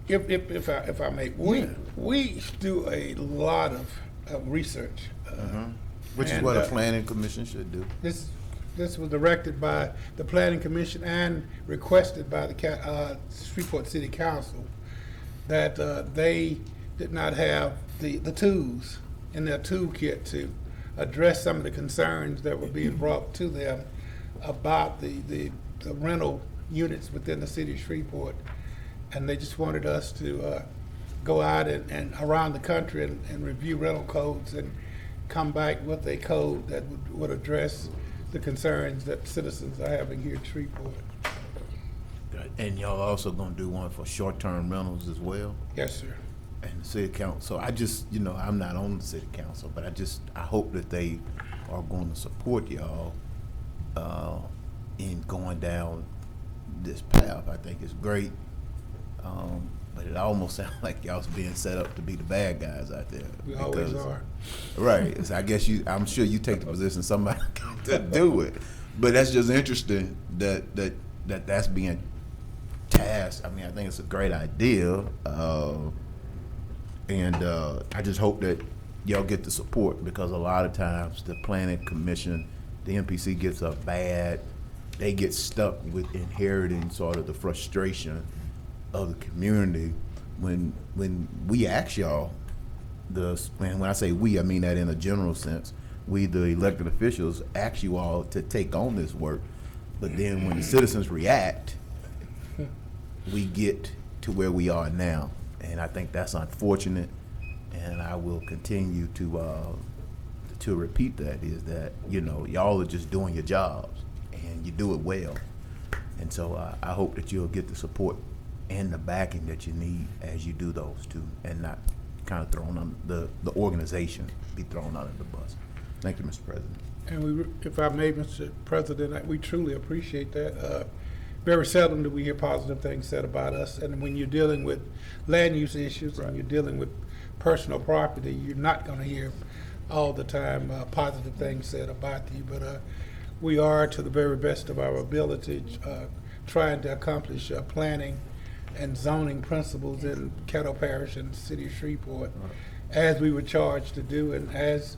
if I may, we do a lot of research, which is what a planning commission should do. This was directed by the Planning Commission and requested by the Shreveport City Council, that they did not have the tools in their toolkit to address some of the concerns that were being brought to them about the rental units within the city of Shreveport. And they just wanted us to go out and around the country and review rental codes and come back with a code that would address the concerns that citizens are having here at Shreveport. And y'all also gonna do one for short-term rentals as well? Yes, sir. And the city council, so I just, I'm not on the city council, but I hope that they are going to support y'all in going down this path. I think it's great, but it almost sounds like y'all's being set up to be the bad guys out there. We always are. Right. So I guess I'm sure you take the position somebody to do it, but that's just interesting that's being tasked. I mean, I think it's a great idea. And I just hope that y'all get the support, because a lot of times the Planning Commission, the MPC, gets a bad they get stuck with inheriting sort of the frustration of the community when we ask y'all, when I say we, I mean that in a general sense, we, the elected officials, ask you all to take on this work. But then when the citizens react, we get to where we are now. And I think that's unfortunate. And I will continue to repeat that, is that, you know, y'all are just doing your jobs and you do it well. And so I hope that you'll get the support and the backing that you need as you do those two, and not kind of thrown on the organization be thrown under the bus. Thank you, Mr. President. And if I may, Mr. President, we truly appreciate that. Very seldom do we hear positive things said about us, and when you're dealing with land use issues and you're dealing with personal property, you're not going to hear all the time positive things said about you. But we are, to the very best of our ability, trying to accomplish planning and zoning principles in Caddo Parish and the city of Shreveport, as we were charged to do, and as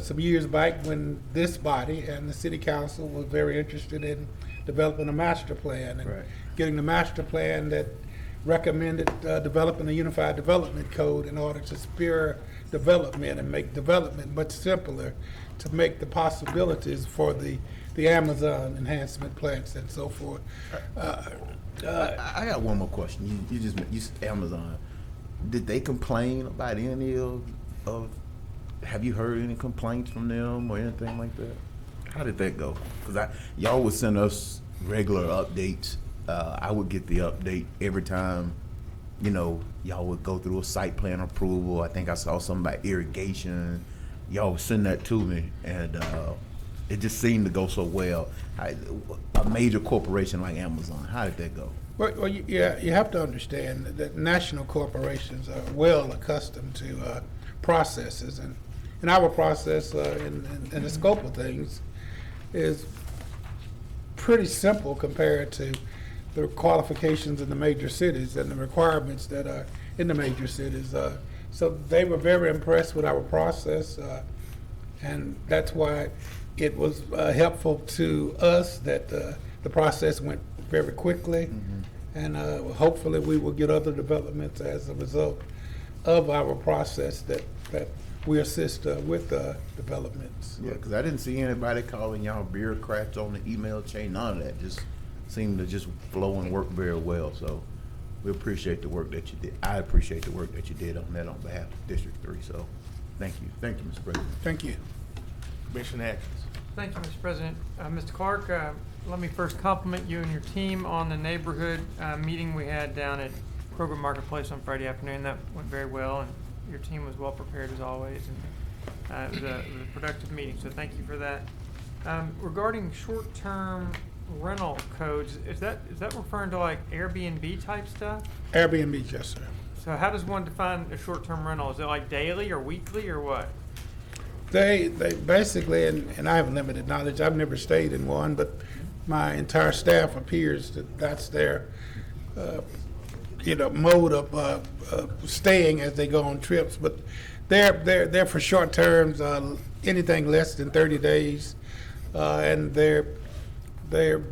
some years back when this body and the city council was very interested in developing a master plan and getting the master plan that recommended developing a unified development code in order to spur development and make development much simpler, to make the possibilities for the Amazon enhancement plants and so forth. I got one more question. You said Amazon. Did they complain about any of? Have you heard any complaints from them or anything like that? How did that go? Because y'all would send us regular updates. I would get the update every time, you know, y'all would go through a site plan approval. I think I saw something about irrigation. Y'all would send that to me, and it just seemed to go so well. A major corporation like Amazon, how did that go? Well, you have to understand that national corporations are well accustomed to processes, and our process in the scope of things is pretty simple compared to the qualifications in the major cities and the requirements that are in the major cities. So they were very impressed with our process, and that's why it was helpful to us that the process went very quickly, and hopefully we will get other developments as a result of our process that we assist with developments. Yeah, because I didn't see anybody calling y'all bureaucrats on the email chain. None of that. Just seemed to just flow and work very well. So we appreciate the work that you did. I appreciate the work that you did on that on behalf of District 3. So thank you. Thank you, Mr. President. Thank you. Commissioner Atkins. Thank you, Mr. President. Mr. Clark, let me first compliment you and your team on the neighborhood meeting we had down at Kroger Marketplace on Friday afternoon. That went very well, and your team was well prepared as always, and it was a productive meeting, so thank you for that. Regarding short-term rental codes, is that referring to like Airbnb type stuff? Airbnb, yes, sir. So how does one define a short-term rental? Is it like daily or weekly or what? They basically, and I have limited knowledge, I've never stayed in one, but my entire staff appears that that's their mode of staying as they go on trips. But they're for short terms, anything less than 30 days, and they're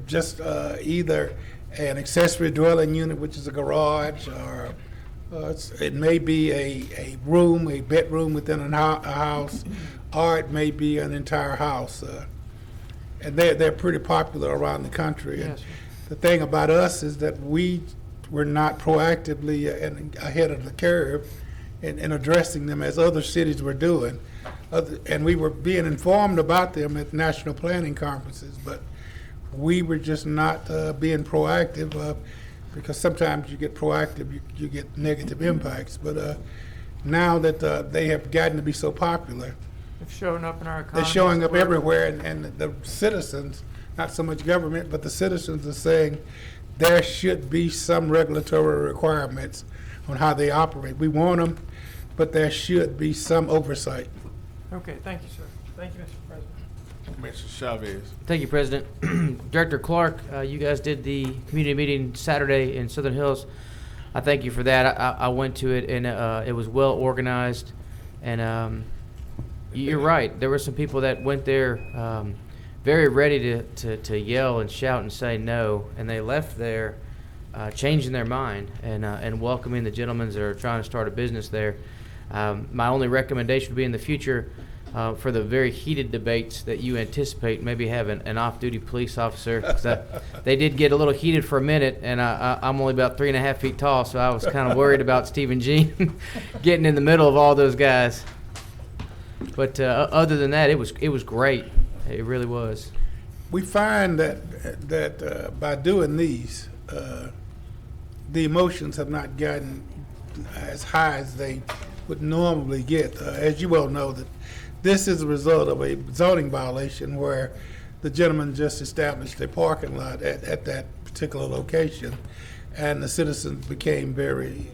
just either an accessory dwelling unit, which is a garage, or it may be a room, a bedroom within a house, or it may be an entire house. And they're pretty popular around the country. Yes. And the thing about us is that we were not proactively ahead of the curve in addressing them as other cities were doing. And we were being informed about them at national planning conferences, but we were just not being proactive, because sometimes you get proactive, you get negative impacts. But now that they have gotten to be so popular, It's showing up in our economy. they're showing up everywhere, and the citizens, not so much government, but the citizens are saying there should be some regulatory requirements on how they operate. We want them, but there should be some oversight. Okay, thank you, sir. Thank you, Mr. President. Commissioner Chavez. Thank you, President. Director Clark, you guys did the community meeting Saturday in Southern Hills. I thank you for that. I went to it, and it was well organized. And you're right. There were some people that went there very ready to yell and shout and say no, and they left there changing their mind and welcoming the gentlemen that are trying to start a business there. My only recommendation would be in the future, for the very heated debates that you anticipate, maybe have an off-duty police officer. 'Cause they did get a little heated for a minute, and I'm only about 3.5 feet tall, so I was kind of worried about Steve and Jean getting in the middle of all those guys. But other than that, it was great. It really was. We find that by doing these, the emotions have not gotten as high as they would normally get. As you well know, that this is a result of a zoning violation where the gentleman just established a parking lot at that particular location, and the citizens became very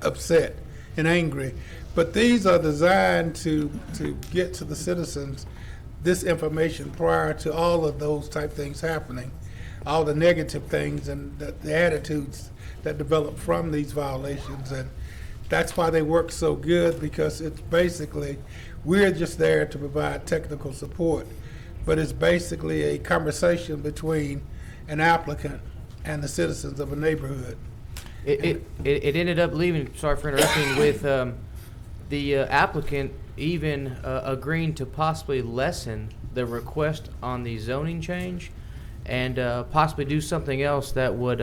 upset and angry. But these are designed to get to the citizens this information prior to all of those type things happening, all the negative things and the attitudes that develop from these violations. And that's why they work so good, because it's basically, we're just there to provide technical support, but it's basically a conversation between an applicant and the citizens of a neighborhood. It ended up leaving, sorry for interrupting, with the applicant even agreeing to possibly lessen the request on the zoning change and possibly do something else that would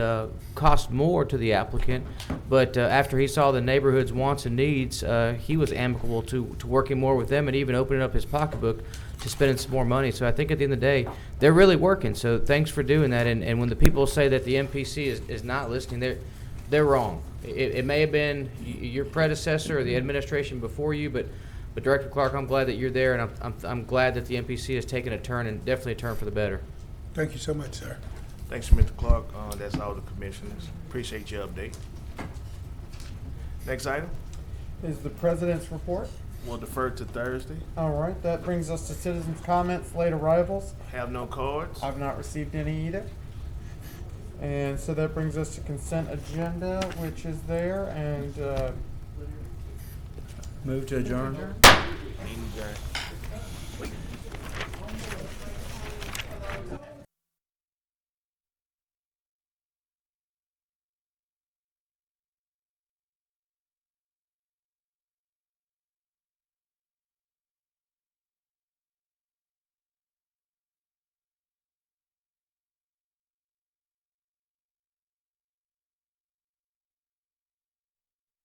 cost more to the applicant. But after he saw the neighborhood's wants and needs, he was amicable to working more with them and even opening up his pocketbook to spending some more money. So I think at the end of the day, they're really working. So thanks for doing that. And when the people say that the MPC is not listening, they're wrong. It may have been your predecessor or the administration before you, but Director Clark, I'm glad that you're there, and I'm glad that the MPC has taken a turn, and definitely a turn for the better. Thank you so much, sir. Thanks, Mr. Clark. That's all the commissioners. Appreciate your update. Next item, Is the president's report. we'll defer to Thursday. All right, that brings us to citizens' comments, late arrivals. Have no cards. I've not received any either. And so that brings us to consent agenda, which is there, and Move to adjourn. Meeting adjourned.